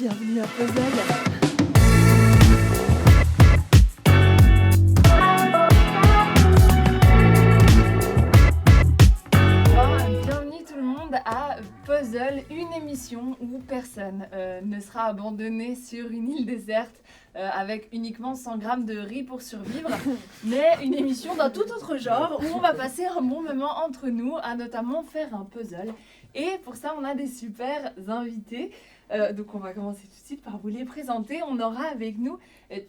bienvenue à Puzzle. Bienvenue tout le monde à Puzzle, une émission où personne ne sera abandonné sur une île déserte avec uniquement 100 grammes de riz pour survivre, mais une émission d'un tout autre genre où on va passer un bon moment entre nous à notamment faire un puzzle. Et pour ça, on a des super invités. Donc on va commencer tout de suite par vous les présenter. On aura avec nous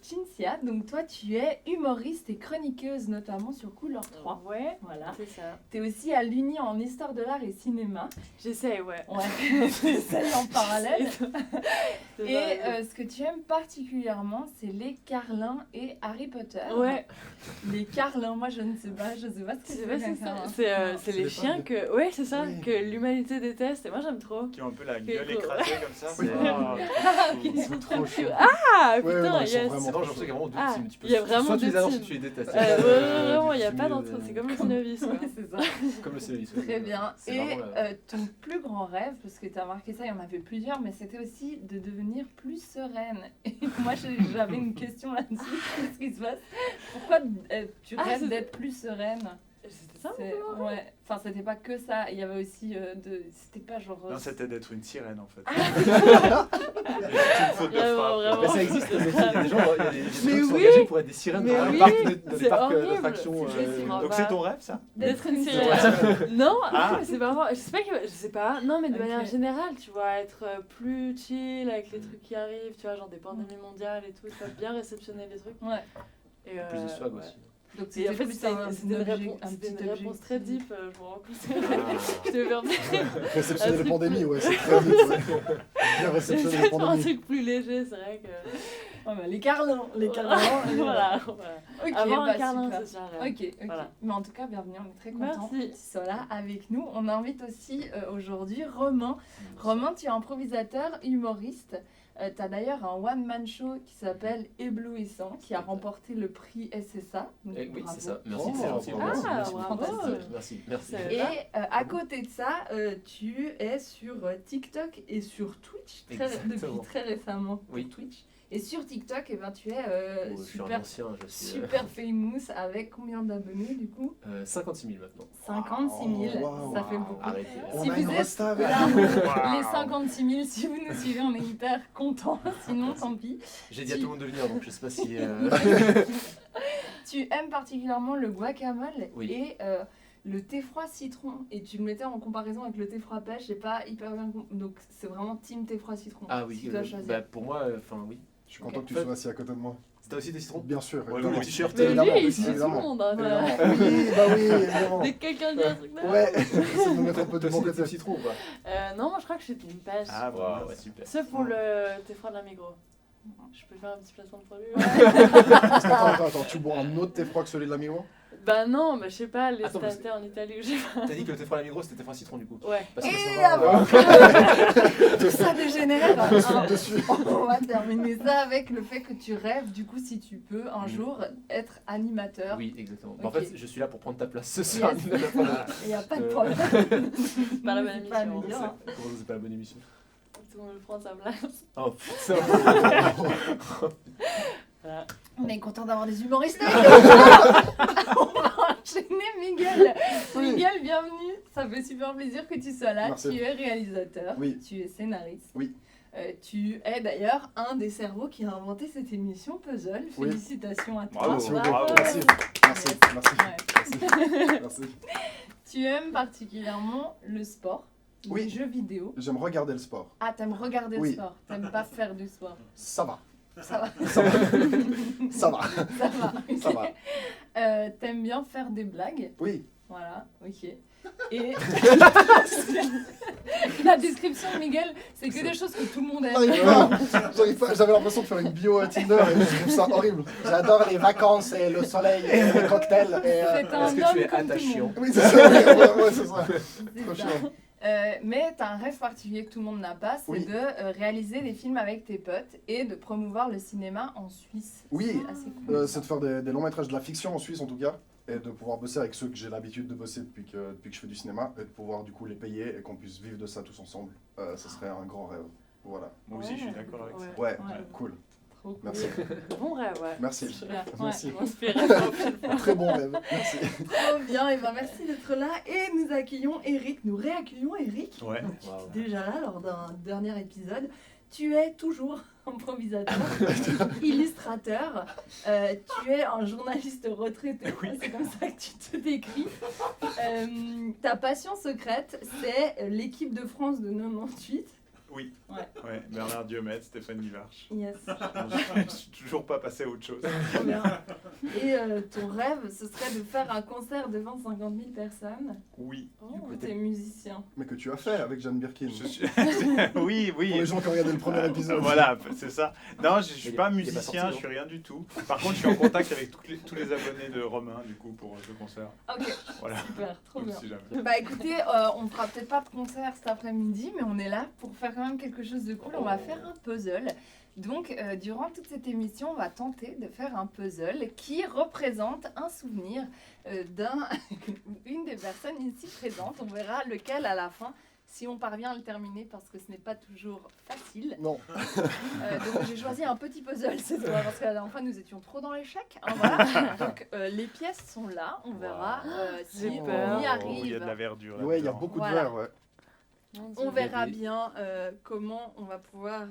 Cinzia. Donc toi, tu es humoriste et chroniqueuse, notamment sur Couleur 3. Ouais, Voilà. c'est ça. Tu es aussi à l'Uni en histoire de l'art et cinéma. J'essaie, ouais. Ouais, c'est en parallèle. C'est Et ça. ce que tu aimes particulièrement, c'est les Carlins et Harry Potter. Ouais, Les Carlins, moi je ne sais pas ce que c'est pas qu'un ça. Carlin. C'est les des chiens fans. que... Ouais, c'est ça, Oui. que l'humanité déteste. Et moi, j'aime trop. Qui ont un peu la Quel gueule cool. écrasée comme ça. Oui. C'est trop chaud. Ah, Ouais, ouais, putain, non, ils sont yes. vraiment C'est drôle, j'ai l'impression qu'il y a vraiment deux Ah, teams. Tu peux il y a vraiment soit tu deux les adores, teams. soit tu les détestes. Vraiment, il n'y a Tu pas mets, d'entre... C'est comme le synovis, quoi. Ouais, c'est ça. Comme le Célis. Très bien. C'est Et vraiment la- ton plus grand rêve, parce que tu as marqué ça, il y en avait plusieurs, mais c'était aussi de devenir plus sereine. Et moi, j'avais une question là-dessus. Qu'est-ce qui se passe? Pourquoi tu rêves c'est- d'être plus sereine? C'était ça, C'est- ouais. Enfin, c'était pas que ça. Il y avait aussi c'était pas genre. Non, c'était d'être une sirène en fait. Ah. C'est une faute de Vraiment, frappe. vraiment. Mais ça existe, le métier. Il y a des gens, il y a des gens qui Mais sont oui. engagés pour être des sirènes Mais dans les oui. parcs, C'est horrible. d'attractions. C'est vrai. Donc c'est ton rêve ça? D'être une sirène. Non, Ah. mais c'est pas vrai. Je sais pas. Non, mais de Ok. manière générale, tu vois, être plus chill avec les trucs qui arrivent, tu vois, genre des pandémies mondiales et tout, tu vois, bien réceptionner les trucs. Ouais. Et, Plus de swag ouais. aussi. Donc Et en fait, plus c'était un une objet- réponse, un c'était petit une réponse très objectif. deep, je me rends compte. Je devais faire Réceptionner Un les truc pandémies, plus- ouais, c'est très vite. Ouais. Bien réceptionner les J'essaie de faire un pandémies. truc plus léger, c'est vrai que. Ouais, bah, les Carlins. Les Carlins. Voilà. Ok, Avant un bah, câlin, super. c'est ça. là. Ok, ok. Voilà. Mais en tout cas, bienvenue, on est très contents Merci. que tu sois là avec nous. On invite aussi aujourd'hui Romain. Romain, tu es improvisateur, humoriste. Tu as d'ailleurs un one-man show qui s'appelle Éblouissant, qui a remporté le prix SSA. Donc, Oui, bravo. c'est ça. Merci, Oh, c'est gentil. bravo. Merci, Ah, merci. bravo. Fantastique. Merci, merci. C'est- Et à côté de ça, tu es sur TikTok et sur Twitch depuis Exactement. très récemment. Oui. Sur Twitch. Et sur TikTok, eh ben, tu es Oh, je suis un super, ancien, je suis super famous avec combien d'abonnés du coup? 56 000 maintenant. 56 000, Wow, ça wow. fait beaucoup. Arrêtez. On Si a vous une êtes resta avec là, nous. les 56 000, si vous nous suivez, on est hyper contents. Sinon, tant pis. J'ai dit à tout le monde de venir, donc je sais pas si. Tu aimes particulièrement le guacamole Oui. et le thé froid citron. Et tu le mettais en comparaison avec le thé froid pêche. J'ai pas hyper bien compris. Donc, c'est vraiment team thé froid citron. Ah oui, Si tu dois choisir. bah, pour moi, enfin oui. Je suis content Ok. que tu sois assis à côté de moi. T'as aussi des citrons? Bien sûr. Ouais, évidemment. le t-shirt. Mais Évidemment, lui, il suit tout le évidemment. monde. Hein, Évidemment. voilà. Oui, bah oui, évidemment. Dès que quelqu'un dit un truc là. Ouais, c'est de me mettre un peu de Toi mon aussi, des côté. citrons ou pas? Non, moi je crois que je suis une pêche. Ah Wow, voilà. ouais, super. Sauf pour le thé froid de la Migros. Je peux faire un petit placement de produit. Parce que, attends, tu bois un autre thé froid que celui de l'amigo? Bah non, bah je sais pas, les Attends, parce stataires en Italie ou je sais pas. T'as dit que le thé froid à la Migros c'était thé froid citron du coup. Ouais. Parce que Et ça va. avant tout ça dégénère, Dessus. on va terminer ça avec le fait que tu rêves, du coup, si tu peux un jour être animateur. Oui, exactement. Bah, Ok. En fait, je suis là pour prendre ta place ce soir. Yes. Nina, pas Il n'y a pas de Euh, problème. Pas la bonne N'hésite pas à émission. nous dire, hein. Comment ça, c'est pas la bonne émission? Tout le monde prend sa place. Oh putain. Voilà. On est content d'avoir des humoristes. On va enchaîner Miguel. Oui. Miguel, bienvenue. Ça fait super plaisir que tu sois là. Merci. Tu es réalisateur. Oui. Tu es scénariste. Oui. Tu es d'ailleurs un des cerveaux qui a inventé cette émission Puzzle. Oui. Félicitations à toi. Bravo, Merci beaucoup. bravo. Merci. Merci. Merci. Ouais. Merci. Tu aimes particulièrement le sport, Oui. les jeux vidéo. J'aime regarder le sport. Ah, t'aimes regarder le Oui. sport. T'aimes pas faire du sport. Ça va. Ça va. Ça va. Ça va. Ça va. ok. Ça va. T'aimes bien faire des blagues. Oui. Voilà, ok. Et la description de Miguel, c'est que des choses que tout le monde aime. J'arrive pas. J'avais l'impression de faire une bio à Tinder et je trouve ça horrible. J'adore les vacances et le soleil et les cocktails. Et, C'est un Est-ce que homme tu es comme tout le attachant? monde. Oui, c'est ça. Ouais, c'est ça. C'est Trop ça. chiant. Mais t'as un rêve particulier que tout le monde n'a pas, c'est Oui. de réaliser des films avec tes potes et de promouvoir le cinéma en Suisse. Oui. C'est assez cool. C'est de faire des longs métrages de la fiction en Suisse en tout cas. Et de pouvoir bosser avec ceux que j'ai l'habitude de bosser depuis que je fais du cinéma. Et de pouvoir du coup les payer et qu'on puisse vivre de ça tous ensemble. Ça serait un grand rêve. Voilà. Moi aussi, je suis d'accord avec ça. Ouais, Ouais. cool. Trop cool. Merci. Bon rêve, ouais. Merci. Super. Merci. Ouais, m'inspirer. Très bon rêve. Merci. Trop bien, et ben merci d'être là. Et nous accueillons Eric, nous réaccueillons Eric. Ouais. Waouh. Déjà là, lors d'un dernier épisode. Tu es toujours improvisateur, illustrateur, tu es un journaliste retraité, Oui. c'est comme ça que tu te décris. Ta passion secrète, c'est l'équipe de France de 98. Oui. Ouais. Ouais. Bernard Diomède, Stéphane Guivarch. Yes, Je suis toujours pas passé à autre chose. trop bien. Et ton rêve, ce serait de faire un concert devant 50 000 personnes. Oui. Oh, t'es musicien. Mais que tu as fait avec Jeanne Birkin. Je suis... oui, oui. Pour les gens qui ont regardé le premier épisode. Voilà, c'est ça. Non, je suis Il est- pas il est pas musicien, sorti, je suis rien du tout. Par contre, je suis en contact avec tous les abonnés de Romain, du coup, pour ce concert. Ok, Voilà. super, trop Donc, bien. si jamais. Bah écoutez, on fera peut-être pas de concert cet après-midi, mais on est là pour faire quand même quelque chose de cool. On va faire un puzzle. Donc, durant toute cette émission, on va tenter de faire un puzzle qui représente un souvenir d'une des personnes ici présentes. On verra lequel à la fin, si on parvient à le terminer, parce que ce n'est pas toujours facile. Non. Donc, j'ai choisi un petit puzzle cette fois, parce que la dernière fois, nous étions trop dans l'échec. Hein, voilà. Donc, les pièces sont là. On verra si J'ai on peur. y arrive. Oh, il y a de la verdure. Ouais, il y a là-dedans. beaucoup Voilà. de verre, ouais. On verra bien comment on va pouvoir.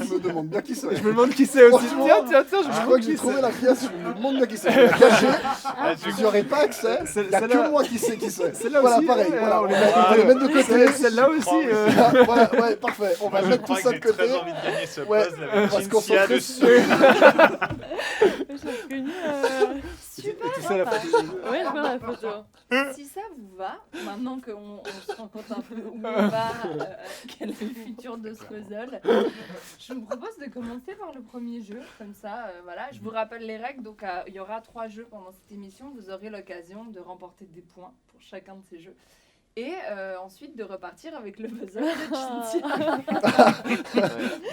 Je me demande bien qui c'est. Je me demande qui c'est aussi. Franchement, Tiens, Je me crois demande que j'ai qui trouvé c'est. la pièce, je me demande bien qui c'est. Je l'ai cachée, Ah, vous n'y aurez pas accès. Il n'y a Celle-là- que moi qui sais qui c'est. Celle-là Voilà, aussi, pareil. ouais, Voilà, on on les va met- les mettre de côté. Celle-là aussi. Voilà, ouais, parfait. On va Moi, je mettre tout crois ça que de j'ai côté. très envie de gagner ce Ouais, puzzle on va avec se Cynthia concentrer dessus. J'ai reconnu. Et tu sais la photo. Ouais, je vois la photo. Si ça vous va, maintenant qu'on se rend compte un peu où on va, quel est le futur de ce puzzle, je vous propose de commencer par le premier jeu. Comme ça, voilà, je vous rappelle les règles. Donc, il y aura 3 jeux pendant cette émission. Vous aurez l'occasion de remporter des points pour chacun de ces jeux. Et ensuite de repartir avec le puzzle de Cynthia.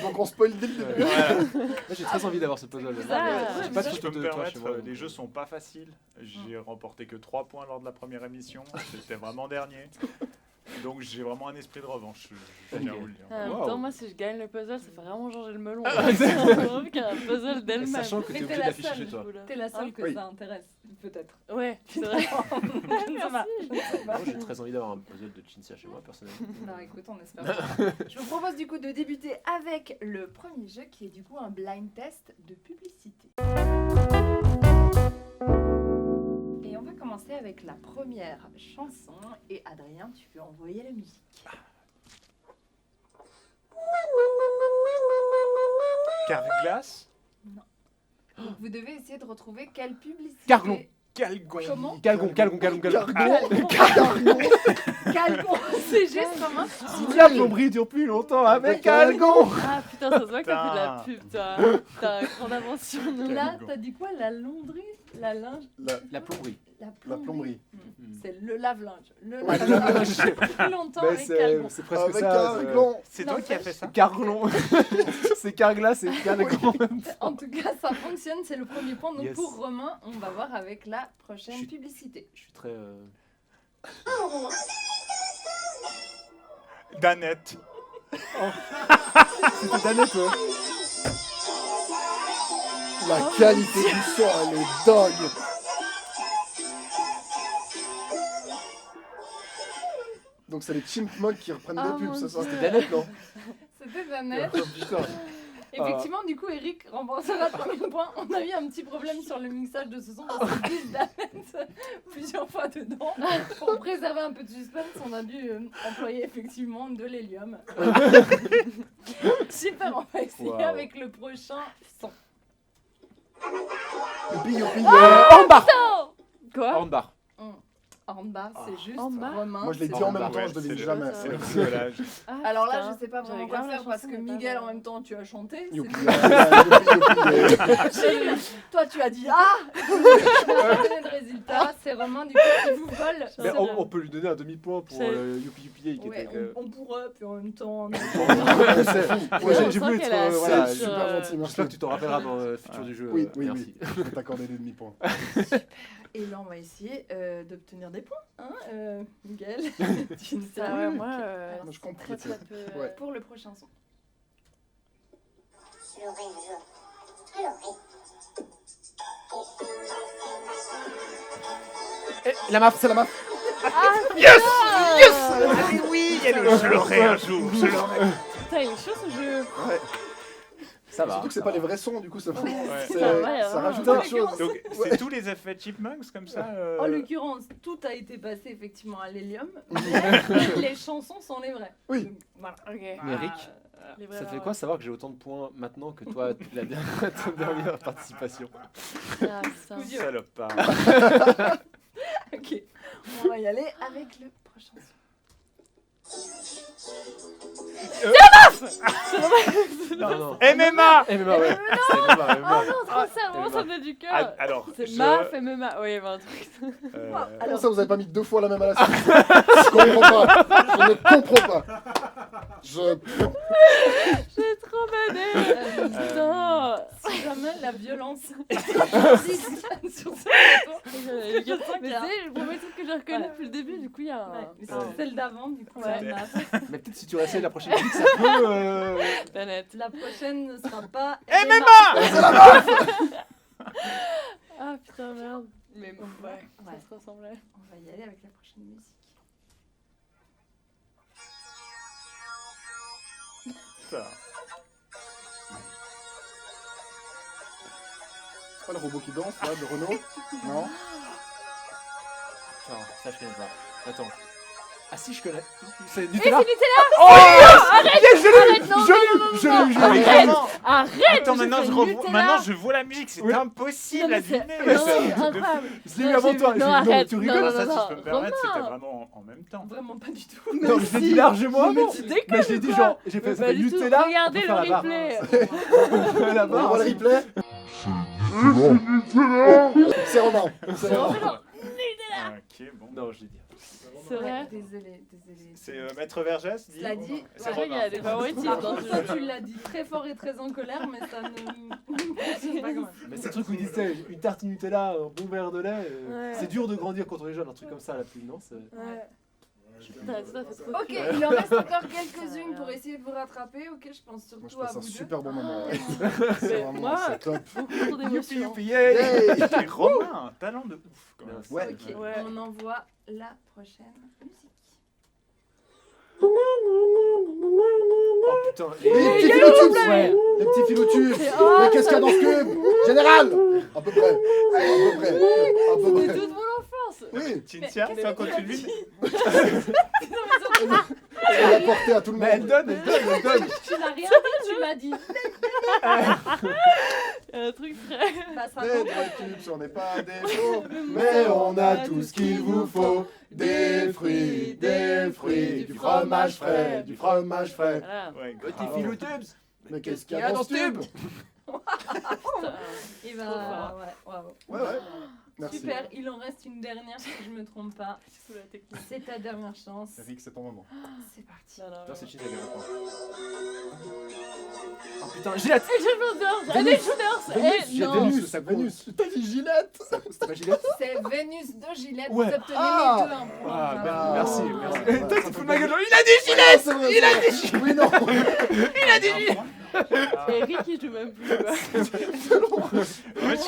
Donc on spoil dès le début. Voilà. Moi, j'ai très envie d'avoir ce puzzle. Ah, J'ai pas de Si je peux photo me de toi permettre, chez moi. les jeux sont pas faciles. J'ai remporté que 3 points lors de la première émission. C'était vraiment dernier. Donc j'ai vraiment un esprit de revanche. Je tiens à vous le dire. En même Wow. temps, moi, si je gagne le puzzle, ça fait vraiment changer le melon. Je trouve qu'il y a un puzzle d'elle-même. Sachant que Mais t'es t'es obligé la d'afficher seule. chez toi. T'es la seule que Oui. ça intéresse, peut-être. Ouais, c'est vrai. Je ne sais pas. Je ne sais pas. Moi, j'ai très envie d'avoir un puzzle de Cynthia chez moi, personnellement. Non, écoute, on espère pas. Je vous propose du coup de débuter avec le premier jeu qui est du coup un blind test de publicité. Et on va commencer avec la première chanson. Et Adrien, tu peux envoyer la musique. Carglass. Donc vous devez essayer de retrouver quelle publicité. Carglon. Calgon. Comment Calgon. Cargon. Calgon. Calgon. C'est juste Romain. La plomberie dure plus longtemps avec Calgon. Ah putain, ça se voit que t'as fait de la pub, toi. T'as une grande avance sur nous. Là, t'as dit quoi? La laundrie? La linge? La plomberie. La plomberie. C'est le lave-linge. Le Ouais, le lave-linge. Plus longtemps Mais avec Calgon. c'est presque Avec ça. un gland. C'est toi qui as fait ça? Carglon. C'est Carglass et Calgon. En tout cas, ça fonctionne, c'est le premier point. Donc Yes. pour Romain, on va voir avec la prochaine Je- publicité. Je suis très. Danette. C'était Danette, toi. La qualité du son, elle est dingue. Donc c'est les Chipmunks qui reprennent Oh des mon pubs, c'est ça? Dieu. C'était Danette, non? C'était Danette. Oh, putain. Effectivement, du coup, Eric remportera le premier point. On a eu un petit problème sur le mixage de ce son parce qu'on dit Danette plusieurs fois dedans. Pour préserver un peu de suspense, on a dû employer effectivement de l'hélium. Super, on va essayer Wow. avec le prochain son. Youpi, youpi, Hornbar. Quoi Hornbar. Hornbar, c'est juste Hornbar. Romain. Moi je l'ai c'est dit en Hornbar. même temps, je devine jamais. C'est le bricolage. Ah, Alors là, putain. je sais pas vraiment J'avais quoi grave faire la parce chanson, que mais pas Miguel, en vraiment. même temps, tu as chanté. c'est Youpi, le- youpi, Gilles, toi, tu as dit ah. Le résultat, c'est Romain du coup qui vous vole. Mais C'est on, bien. on peut lui donner un demi-point pour C'est- Youpi Youpi qui Ouais, était. on pourrait, puis en même temps. Ouais, Ouais, j'ai on j'ai sent voulu qu'elle être. a Voilà, assez C'est je- super euh, gentil, merci. J'espère que tu t'en rappelleras dans le futur du jeu. Oui, oui, Merci. oui. Je vais t'accorder des demi-points. Et là, on va essayer d'obtenir des points. Hein, Miguel, tu ne sais Ah pas. ouais, moi, Moi, je comprends. très très peu. Ouais. Pour le prochain son. Je l'aurai un jour. Je l'aurai. La MAF, c'est la MAF. Yes. Ah mais oui, je l'aurai un jour. Je l'aurai. Putain, il est chaud ce jeu. Ouais. Ça va. Surtout que c'est pas les vrais sons, du coup, ça, Ouais. ça rajoute Ouais. quelque chose. Donc c'est tous les effets Chipmunks comme ça. En l'occurrence, tout a été passé effectivement à l'hélium, mais les chansons sont les vraies. Oui. Donc, voilà. Ok. Mais Eric, Les vrais ça te fait vrais. quoi savoir que j'ai autant de points maintenant que toi, la dernière participation? Ah, putain. Salopard. Ok, on va y aller avec le prochain son. Non. MMA. MMA, ouais. C'est MMA, MMA. Oh non, trop ça, vraiment ça venait du Ah, cœur. alors, C'est je- MAF et MMA. Oui, il y avait un truc. Comment ça, vous avez pas mis 2 fois la même à la suite? Je comprends pas. Je ne comprends pas. J'ai trop bané. Putain. Si jamais la violence sur ce Mais tu sais, le premier truc que j'ai reconnu Ouais. depuis le début, du coup, il y a un. Ouais, mais c'est celle d'avant, du coup, Ouais. c'est la MAF. Mais peut-être si tu restais la prochaine musique, ça peut. Planète. La prochaine ne sera pas Ah putain, merde. Mais bon, Ouais, ouais. ça se ressemblait. On va y aller avec la prochaine musique. Ça. C'est pas le robot qui danse, là, de Renault? Non? Attends, ça je connais pas. Attends. Ah si, je connais. C'est Et Nutella. c'est Nutella. Oh yes! Yes, je l'ai eu! Arrête, non, Je l'ai eu! Je l'ai eu! Vraiment. Arrête. Attends, maintenant j'ai je, fait revois- Nutella. maintenant je vois la musique, c'est Oui. impossible Non, mais à c'est deviner. non, ça. c'est incroyable. Je l'ai eu avant toi. Non, Non, arrête. tu Non, rigoles. non, Ça, non, si je peux me permettre, Romain. c'était vraiment en même temps. Vraiment pas du tout. Non, je l'ai dit largement Non, mais avant. tu déconnes Mais je l'ai dit ou genre, quoi j'ai fait Mais ça pas fait du tout. Nutella. Regardez le replay. La On barre. voit le replay? C'est Romain. C'est Romain. Ok, bon. Non, je l'ai dit. C'est vrai. Désolé. C'est Maître Vergès dit. Cela dit, C'est Ouais, il y a des favoritismes dans ce Toi, jeu. tu l'as dit très fort et très en colère, mais ça ne fonctionne pas quand même. Mais c'est le truc où ils disent, tu sais, une tartine Nutella, un bon verre de lait. Ouais. C'est dur de grandir quand on est jeune, un truc comme ça, la pluie, non? Ouais. Putain, ça fait trop Ok, peur. il en reste encore quelques-unes pour essayer de vous rattraper. Ok, je pense Moi, je surtout à passe un vous deux. super bon moment. ouais. Mais C'est vraiment moi, c'est top. beaucoup trop d'émotions. Youpi, yay! Hey! Et Romain, un talent de ouf quand même. Ouais. Ok, Ouais. on envoie la prochaine musique. Oh putain, Les petits philotubes! Ouais. Les petits philotubes! C'est- oh, Mais qu'est-ce qu'il y a dans ce cube? Général! À peu près. À peu près. À peu C'est près. toute mon enfance. Oui, Cynthia, Mais- toi continue. elle l'a porté à tout le Mais elle monde. donne, elle donne, elle donne. Tu n'as rien dit, tu l'as dit. Il y a un truc frais. Bah, ça Les compte. tubes, ce n'est pas des faux, mais on a tout ce qu'il vous faut. Des fruits, du fromage frais, du fromage frais. Voilà. Ouais, Petit grave. philotubes. Mais qu'est-ce qu'il y a dans ce tube? Et bah, ouais. Ouais, ouais. Merci. Super, il en reste une dernière si je me trompe pas. Sous la technique. C'est ta dernière chance. Eric, c'est ton moment. C'est parti. Non, non, Putain, c'est non. cheat, elle gagne Oh putain, Gillette! Agent Shooters. Vénus. Shooters. Vénus, Et j'ai non. Vénus, ça compte. Vénus. T'as dit Gillette? C'était pas Gillette? C'est Vénus de Gillette. Ouais. Vous obtenez Ah. les deux un point. Ah, Bravo. merci, Ouais, merci. ouais, Toi, ça tu te fait fous de ma gueule, plaisir. genre, il a dit Gillette! C'est vrai, Il a c'est dit vrai. Oui, non. Il a dit Gillette! Eric, il joue même plus. Quoi.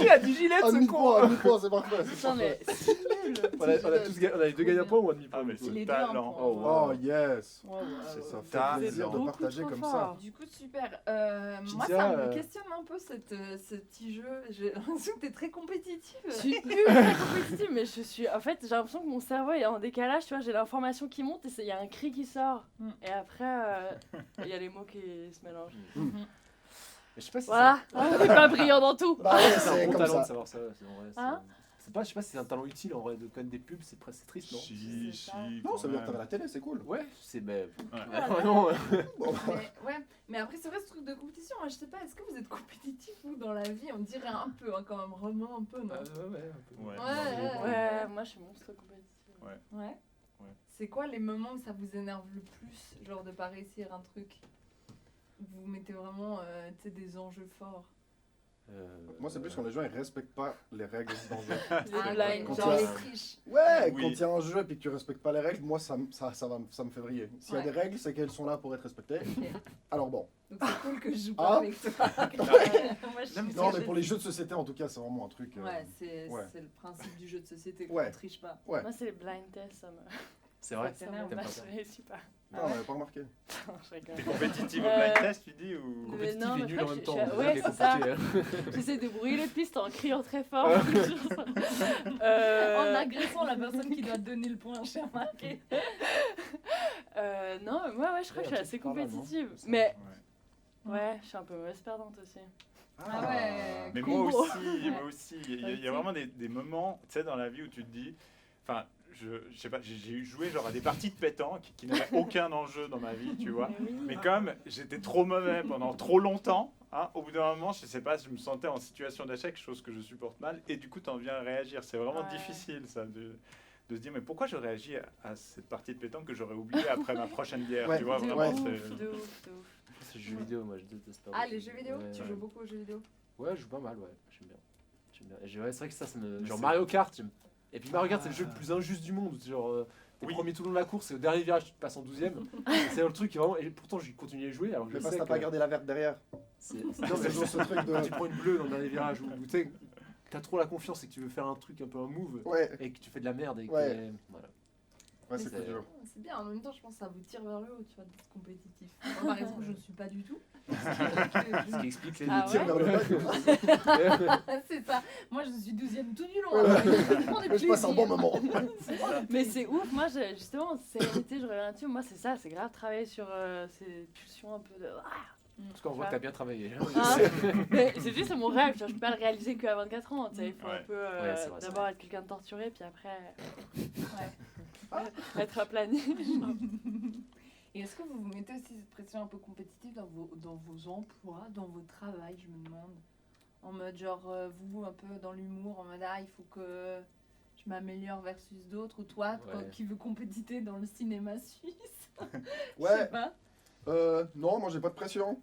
Il a dit Gillette, Un ce con! demi-point, c'est parfait. c'est Putain, mais parfait. c'est nul. On a les deux gagnés un point ou un demi-point? Ah, mais du coup c'est Les deux un talent. point. Oh, wow. Oh, yes. Ouais, ouais, Ça ouais. fait Talent. plaisir de Beaucoup partager trop comme fort. ça. Du coup, super. Moi, Cynthia, ça me questionne un peu ce petit jeu. J'ai l'impression que t'es très compétitive. Je suis ultra compétitive, mais je suis. En fait, j'ai l'impression que mon cerveau est en décalage. Tu vois, j'ai l'information qui monte et il y a un cri qui sort. Mm. Et après, il y a les mots qui se mélangent. Mais je sais pas si Voilà, on n'est pas brillant dans tout. Bah ouais, c'est un c'est bon comme talent de ça. savoir ça. C'est en vrai, Hein c'est pas, je sais pas si c'est un talent utile en vrai de connaître des pubs, c'est presque triste, non? Si. Non, ça veut dire que t'avais la télé, c'est cool. Ouais, c'est. Mais. Ouais. Non, Bon, Mais après, c'est vrai ce truc de compétition. Moi, je sais pas, est-ce que vous êtes compétitif vous dans la vie? On dirait un peu, hein, quand même. Romain, un peu, non? ouais, un peu. Ouais. Ouais, moi je suis monstre compétitive. Ouais. Ouais. C'est quoi les moments où ça vous énerve le plus? Genre de pas réussir un truc? Vous mettez vraiment tu sais, des enjeux forts. Moi, c'est plus quand les gens ils respectent pas les règles dans le jeu. Ah, blind Quand genre il y les a- triches. Ouais, Oui. quand il y a un jeu et puis que tu respectes pas les règles, moi ça me fait vriller. S'il y a Ouais. des règles, c'est qu'elles sont là pour être respectées. Alors bon. Donc c'est cool que je joue Ah. pas avec toi. Moi, je suis Non, mais très pour les jeux de société, en tout cas, c'est vraiment un truc. Ouais, c'est ouais. c'est le principe du jeu de société qu'on Ouais. triche pas. Ouais. Moi, c'est les blind tests, ça me. C'est vrai. Ça t'énerve. me T'aimes pas marche, ça. je réussis pas. Non, on n'avait pas remarqué. Non, je rigole. T'es compétitive au Euh, blind test, tu dis ou... Mais non, Compétitif et mais nul après, en même je temps. suis- c'est ouais, ça qui est c'est ça. compliqué, hein. J'essaie de brouiller les pistes en criant très fort. En agressant la personne qui doit donner le point, j'ai remarqué. Non, mais moi, ouais, je crois que je suis Ouais, assez par là, non compétitive. Ça, Mais Ouais. ouais, je suis un peu mauvaise perdante aussi. Ah ouais. Mais Combo. moi aussi, il y a Ok. vraiment des moments, tu sais, dans la vie où tu te dis, enfin, je sais pas, j'ai joué genre à des parties de pétanque qui n'avaient aucun enjeu dans ma vie, tu vois. Mais oui. Mais comme j'étais trop mauvais pendant trop longtemps, hein, au bout d'un moment, je sais pas, je me sentais en situation d'échec, chose que je supporte mal, et du coup, t'en viens à réagir. C'est vraiment Ouais. difficile, ça, de se dire, mais pourquoi je réagis à cette partie de pétanque que j'aurais oubliée après ma prochaine bière, Ouais. tu vois, De vraiment, ouf, c'est... de ouf, de ouf. C'est jeux vidéo, moi je déteste pas. Ah, beaucoup. les jeux vidéo Ouais, Tu ouais. joues beaucoup aux jeux vidéo Ouais, je joue pas mal, ouais. J'aime bien. J'aime bien. Ouais, c'est vrai que ça me. Mais Genre c'est- Mario Kart, et puis Mario Kart, c'est le jeu le plus injuste du monde. Genre, t'es Oui. premier tout le long de la course, et au dernier virage, tu te passes en 12ème. C'est le truc qui est vraiment. Et pourtant, j'ai continué à jouer. Alors que Mais je parce sais que t'as pas que gardé la verte derrière. c'est. Non, Non, c'est mais toujours ce truc quand tu de. prends une bleue dans le dernier virage, ou tu sais, t'as trop la confiance et que tu veux faire un truc un peu un move, Ouais, et que tu fais de la merde, et que. Ouais. Voilà. ouais, c'est c'est- plus dur. C'est bien, en même temps, je pense que ça vous tire vers le haut, tu vois, d'être compétitif. Moi, par exemple, je ne suis pas du tout. Ce qui explique les Ah deux Tire ouais vers le bas. C'est ça. Moi, je suis 12ème tout du long. Ouais, alors, ouais. je prends des Je passe un bon plaisirs. moment. Mais c'est ouf, moi justement, sérénité, je reviens là-dessus. Moi, c'est ça, c'est grave travailler sur ces pulsions un peu de. En tout cas, on voit que t'as bien travaillé. Ah. Mais c'est juste mon rêve, tu vois, je peux pas le réaliser qu'à 24 ans. Tu sais, il faut Ouais. un peu Ouais, c'est vrai, c'est d'abord être quelqu'un de torturé, puis après être aplani. Et est-ce que vous vous mettez aussi cette pression un peu compétitive dans vos emplois, dans vos travails, je me demande? En mode genre, vous, un peu dans l'humour, en mode, ah, il faut que je m'améliore versus d'autres, ou toi, Ouais. qui veux compétiter dans le cinéma suisse? Je sais Ouais, pas. non, moi j'ai pas de pression.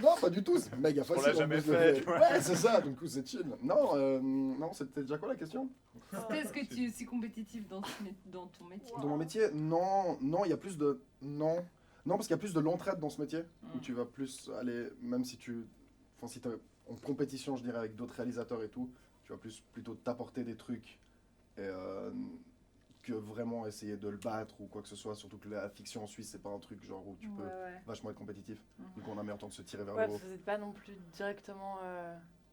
Non, pas du tout, c'est méga qu'on facile. l'a en jamais plus de fait, faire. tu vois. Ouais, c'est ça, du coup c'est chill. Non, non, c'était déjà quoi la question? C'était, est-ce que tu es aussi compétitif dans ton métier? Dans mon métier, non, non, il y a plus de. Non. Non, parce qu'il y a plus de l'entraide dans ce métier, où tu vas plus aller, même si tu. Enfin, si t'es en compétition, je dirais, avec d'autres réalisateurs et tout, tu vas plutôt t'apporter des trucs et, que vraiment essayer de le battre ou quoi que ce soit. Surtout que la fiction en Suisse, c'est pas un truc genre où tu peux Ouais. vachement être compétitif. Mhm. Du coup, on a meilleur temps de se tirer vers Ouais, le parce haut. que vous n'êtes pas non plus directement.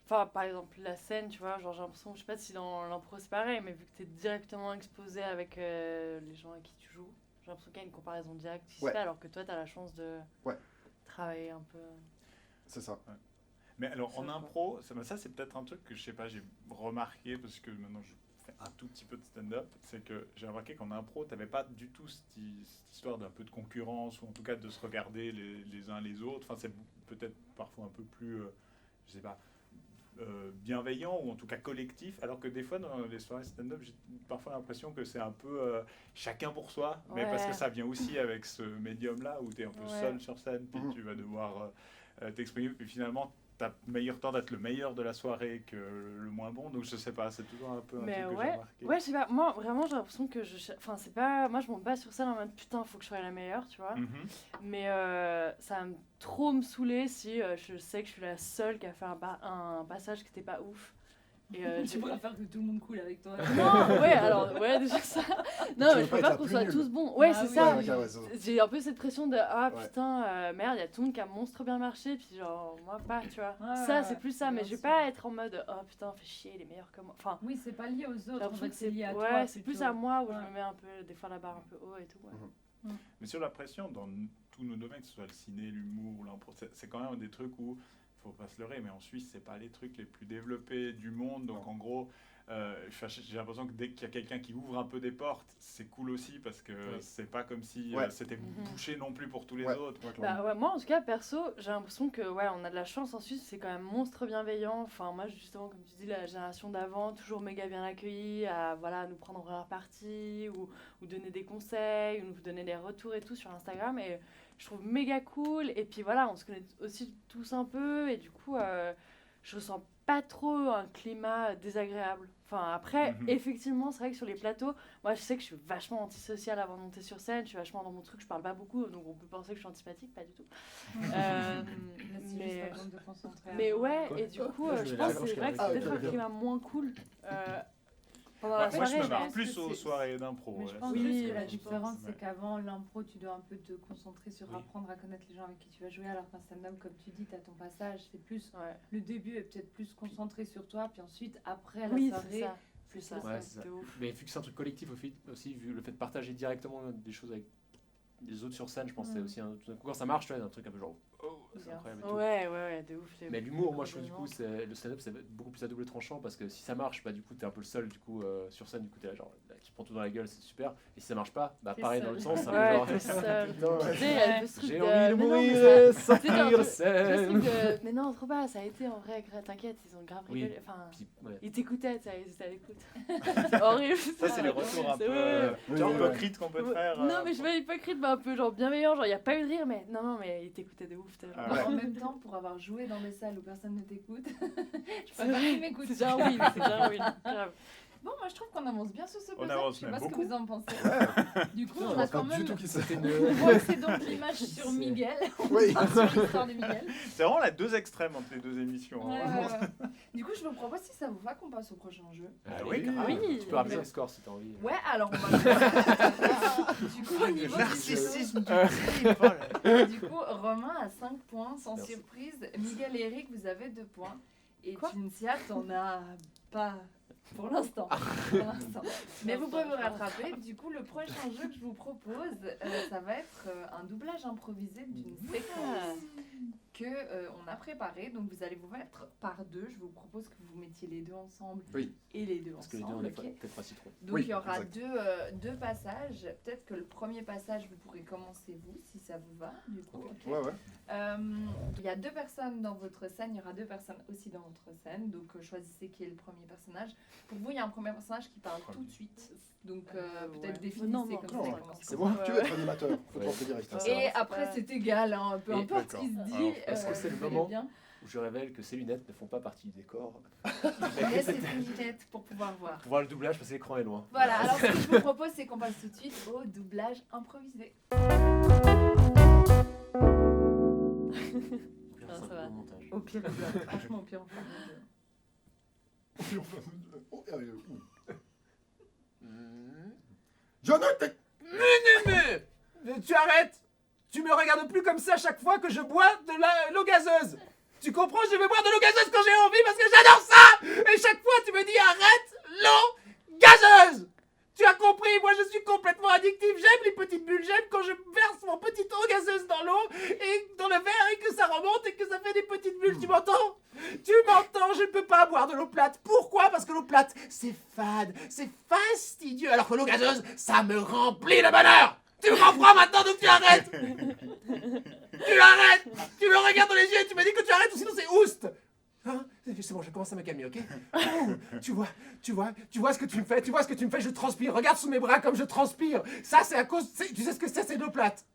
Enfin, par exemple, la scène, tu vois, genre j'ai l'impression, je sais pas si dans l'impro c'est pareil, mais vu que tu es directement exposé avec les gens avec qui tu joues, j'ai l'impression qu'il y a une comparaison directe qui se Ouais. fait, alors que toi, tu as la chance de Ouais. travailler un peu. C'est ça. Mais alors Ça, en quoi. impro, ça c'est peut-être un truc que je sais pas, j'ai remarqué parce que maintenant je fais un tout petit peu de stand-up, c'est que j'ai remarqué qu'en impro, t'avais pas du tout cette histoire d'un peu de concurrence ou en tout cas de se regarder les uns les autres. Enfin, c'est peut-être parfois un peu plus, je sais pas, bienveillant ou en tout cas collectif, alors que des fois dans les soirées stand-up, j'ai parfois l'impression que c'est un peu chacun pour soi, mais parce que Ouais. ça vient aussi avec ce médium-là où tu es un peu Ouais. seul sur scène, puis Mhm. tu vas devoir t'exprimer, puis finalement t'as meilleur temps d'être le meilleur de la soirée que le moins bon, donc je sais pas, c'est toujours un peu un Mais truc que j'ai ouais, remarqué. ouais, je sais pas, moi vraiment j'ai l'impression que enfin, c'est pas. Moi je monte pas sur scène en mode putain, faut que je sois la meilleure, tu vois. Mhm. Mais ça va trop me saouler si je sais que je suis la seule qui a fait un passage qui était pas ouf. Et, Tu préfères que tout le monde coule avec toi. non, ouais, alors, ouais, déjà ça. Non, veux mais je pas être préfère la qu'on plus soit nulle. tous bons. Ouais, Bah c'est oui, ça. Ouais, ok, ouais, c'est ça. J'ai un peu cette pression de ah Ouais. putain, merde, il y a tout le monde qui a monstre bien marché, puis genre, moi pas, tu vois. Ouais, ça, ouais, c'est plus ça, mais bien je vais sûr. pas être en mode oh putain, fais chier, les meilleurs comme moi. Enfin, Oui, c'est pas lié aux j'ai autres, en l'impression fait, que c'est lié à toi. ouais, c'est plus plutôt. à moi où je Ouais. me mets un peu, des fois la barre un peu haut et tout. Ouais. Mais sur la pression, dans tous nos domaines, que ce soit le ciné, l'humour ou l'impro, c'est quand même des trucs où, faut pas se leurrer, mais en Suisse, c'est pas les trucs les plus développés du monde. Donc Non. en gros, Enfin, j'ai l'impression que dès qu'il y a quelqu'un qui ouvre un peu des portes, c'est cool aussi parce que c'est pas comme si Ouais. c'était bouché non plus pour tous les Ouais. autres. Ouais, clairement. Bah ouais, moi en tout cas perso j'ai l'impression que ouais on a de la chance en Suisse, c'est quand même monstre bienveillant. Enfin moi justement comme tu dis la génération d'avant toujours méga bien accueillie à voilà nous prendre en leur partie ou donner des conseils ou nous donner des retours et tout sur Instagram et je trouve méga cool et puis voilà on se connaît aussi tous un peu et du coup je ressens pas trop un climat désagréable. Enfin, après, effectivement, c'est vrai que sur les plateaux, moi, je sais que je suis vachement antisociale avant de monter sur scène. Je suis vachement dans mon truc, je parle pas beaucoup, donc on peut penser que je suis antipathique, pas du tout. Mais juste de concentrer. Mais ouais, Quoi et du coup, Moi, je je vais pense la que c'est vrai que remarquer c'est avec peut-être un toi. climat moins cool pendant Ouais, la moi, je soirée. me marre mais- plus que aux c'est- soirées d'impro. Mais je ouais. pense Oui, juste que la je différence, pense, c'est qu'avant l'impro, tu dois un peu te concentrer sur Oui. apprendre à connaître les gens avec qui tu vas jouer, alors qu'un stand-up, comme tu dis, t'as ton passage, c'est plus Ouais. le début est peut-être plus concentré sur toi, puis ensuite après la Oui, soirée. c'est ça. C'est ça. Ouais, c'est ça. de ouf. Mais vu que c'est un truc collectif aussi, vu le fait de partager directement des choses avec les autres sur scène, je pense que c'est aussi un. Tout d'un coup, quand ça marche, tu vois, un truc un peu genre. Oh, c'est Bien. incroyable et tout. Ouais, de ouf. les- Mais l'humour, moi les je trouve du coup, événements. le stand-up c'est beaucoup plus à double tranchant parce que si ça marche, bah du coup t'es un peu le seul du coup sur scène, du coup t'es là genre là, qui prend tout dans la gueule, c'est super. Et si ça marche pas, bah T'es pareil dans seul. le sens, c'est un peu Ouais, genre. t'es seul. Putain, Tu sais, il y a un peu ce truc j'ai de- envie de mais non, mais mourir, ça- sortir tu sais, de le scène. truc de- Mais non, trop pas, ça a été en vrai, t'inquiète, ils ont grave Oui. rigolé. Enfin, Puis, ouais. ils t'écoutaient, ça, ils étaient à l'écoute. C'est horrible. Ça, c'est les retours un peu Oui, oui, hypocrites qu'on peut te faire. Non, mais je vais hypocrite, mais un peu genre bienveillant, genre il n'y a pas eu de rire, mais non, mais ils t'écoutaient de ouf. t'es genre- Ah ouais. En même temps, pour avoir joué dans des salles où personne ne t'écoute, je C'est préfère vrai, qu'ils m'écoutent. c'est déjà un win, c'est déjà un win. Grave. Bon, moi je trouve qu'on avance bien sur ce On puzzle. avance Je sais même pas ce que beaucoup. vous en pensez. Du coup, On on a voit quand pas du même. tout qui c'est. C'était On une. voit que c'est donc l'image sur C'est- Miguel. Oui. Sur l'histoire de Miguel. C'est vraiment les deux extrêmes entre les deux émissions. Ouais, hein. ouais, ouais. Du coup, je vous propose, si ça vous va, qu'on passe au prochain jeu. Ah oui, grave. oui. Tu peux rappeler le score si t'as envie. Ouais, alors on va. Du coup, au niveau du Narcissisme jeu, du coup, Romain a 5 points, sans Merci. surprise. Miguel et Eric, vous avez 2 points. Et Quoi Tunisia, t'en as pas pour l'instant. Pour l'instant. Mais vous pouvez vous rattraper. Du coup, le prochain jeu que je vous propose, ça va être un doublage improvisé d'une séquence que on a préparée. Donc vous allez vous mettre par deux. Je vous propose que vous mettiez les deux ensemble Oui. et les deux Parce que les deux on ensemble. est ok peut-être pas si trop. Donc Oui, il y aura exact. deux passages. Peut-être que le premier passage, vous pourrez commencer vous, si ça vous va. Du coup, ok. Ouais, ouais. Il y a 2 personnes dans votre scène, il y aura 2 personnes aussi dans votre scène. Donc choisissez qui est le premier personnage. Pour vous, il y a un premier personnage qui parle tout de suite. Donc peut-être ouais. définissez Non, non, comme non, ça. non, commence c'est comme bon. ça. Tu veux être animateur, faut te lancer direct. Ouais. hein. Et- Et c'est après, pas- c'est égal, hein, peu Et- importe ce qui se dit. Alors, est-ce que c'est le vous verrez moment bien. Où je révèle que ces lunettes ne font pas partie du décor. Laissez vos lunettes pour pouvoir voir. Pour voir le doublage parce que l'écran est loin. Voilà, alors ce que je vous propose, c'est qu'on passe tout de suite au doublage improvisé. ça va. Au montage. Au pire, franchement, au pire, on fait le jeu. Oh, Jonathan. Tu arrêtes. Tu me regardes plus comme ça chaque fois que je bois de l'eau gazeuse. Tu comprends, je vais boire de l'eau gazeuse quand j'ai envie parce que j'adore ça. Et chaque fois tu me dis arrête l'eau gazeuse. Tu as compris, moi je suis complètement addictif. J'aime les petites bulles, j'aime quand je verse mon petit eau gazeuse dans l'eau et dans le verre et que ça remonte et que ça fait des petites bulles. Tu m'entends? Tu m'entends? Je ne peux pas boire de l'eau plate. Pourquoi? Parce que l'eau plate, c'est fade, c'est fastidieux. Alors que l'eau gazeuse, ça me remplit de bonheur. Tu me comprends maintenant, donc tu arrêtes. Tu l'arrêtes. Tu me regardes dans les yeux et tu me dis que tu arrêtes ou sinon c'est oust. Hein? C'est bon, je commence à me calmer, ok? Tu vois ce que tu me fais, je transpire. Regarde sous mes bras comme je transpire. Ça, c'est à cause, tu sais ce que c'est l'eau plate.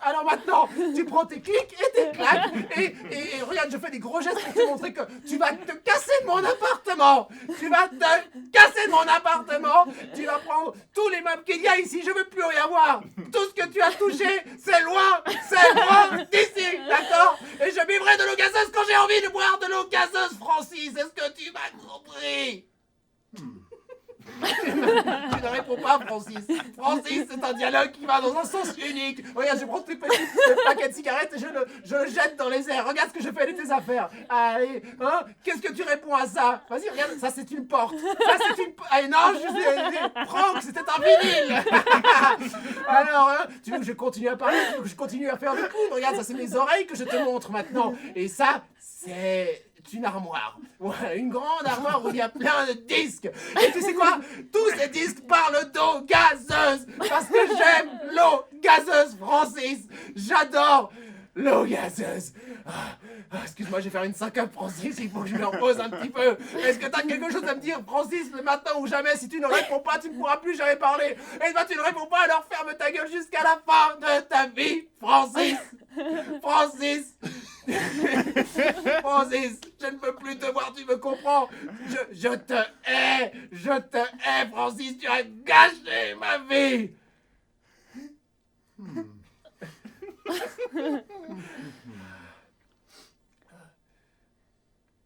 Alors maintenant, tu prends tes clics et tes claques et regarde, je fais des gros gestes pour te montrer que tu vas te casser de mon appartement. Tu vas te casser de mon appartement. Tu vas prendre tous les meubles qu'il y a ici, je veux plus rien voir. Tout ce que tu as touché, c'est loin d'ici, d'accord? Et je vivrai de l'eau gazeuse quand j'ai envie de boire de l'eau gazeuse, Francis. Est-ce que tu m'as compris? Tu ne réponds pas, Francis. Francis, c'est un dialogue qui va dans un sens unique. Regarde, je prends tes petits paquets de cigarettes et je le jette dans les airs. Regarde ce que je fais de tes affaires. Allez, hein? Qu'est-ce que tu réponds à ça? Vas-y, regarde, ça c'est une porte. Ça c'est une... Ah non, Franck, c'était un vinyle. Alors, hein, tu veux que je continue à parler? Tu veux que je continue à faire des coups? Regarde, ça c'est mes oreilles que je te montre maintenant. Et ça, c'est une armoire. Voilà, une grande armoire où il y a plein de disques. Et tu sais quoi? Tous ces disques parlent d'eau gazeuse. Parce que j'aime l'eau gazeuse, Francis. J'adore l'eau gazeuse. Excuse-moi, je vais faire une 5 Francis. Il faut que je me repose un petit peu. Est-ce que t'as quelque chose à me dire, Francis, le matin ou jamais? Si tu ne réponds pas, tu ne pourras plus jamais parler. Et toi, tu ne réponds pas, alors ferme ta gueule jusqu'à la fin de ta vie, Francis. Francis. Francis, je ne veux plus te voir, tu me comprends? Je te hais, Francis, tu as gâché ma vie.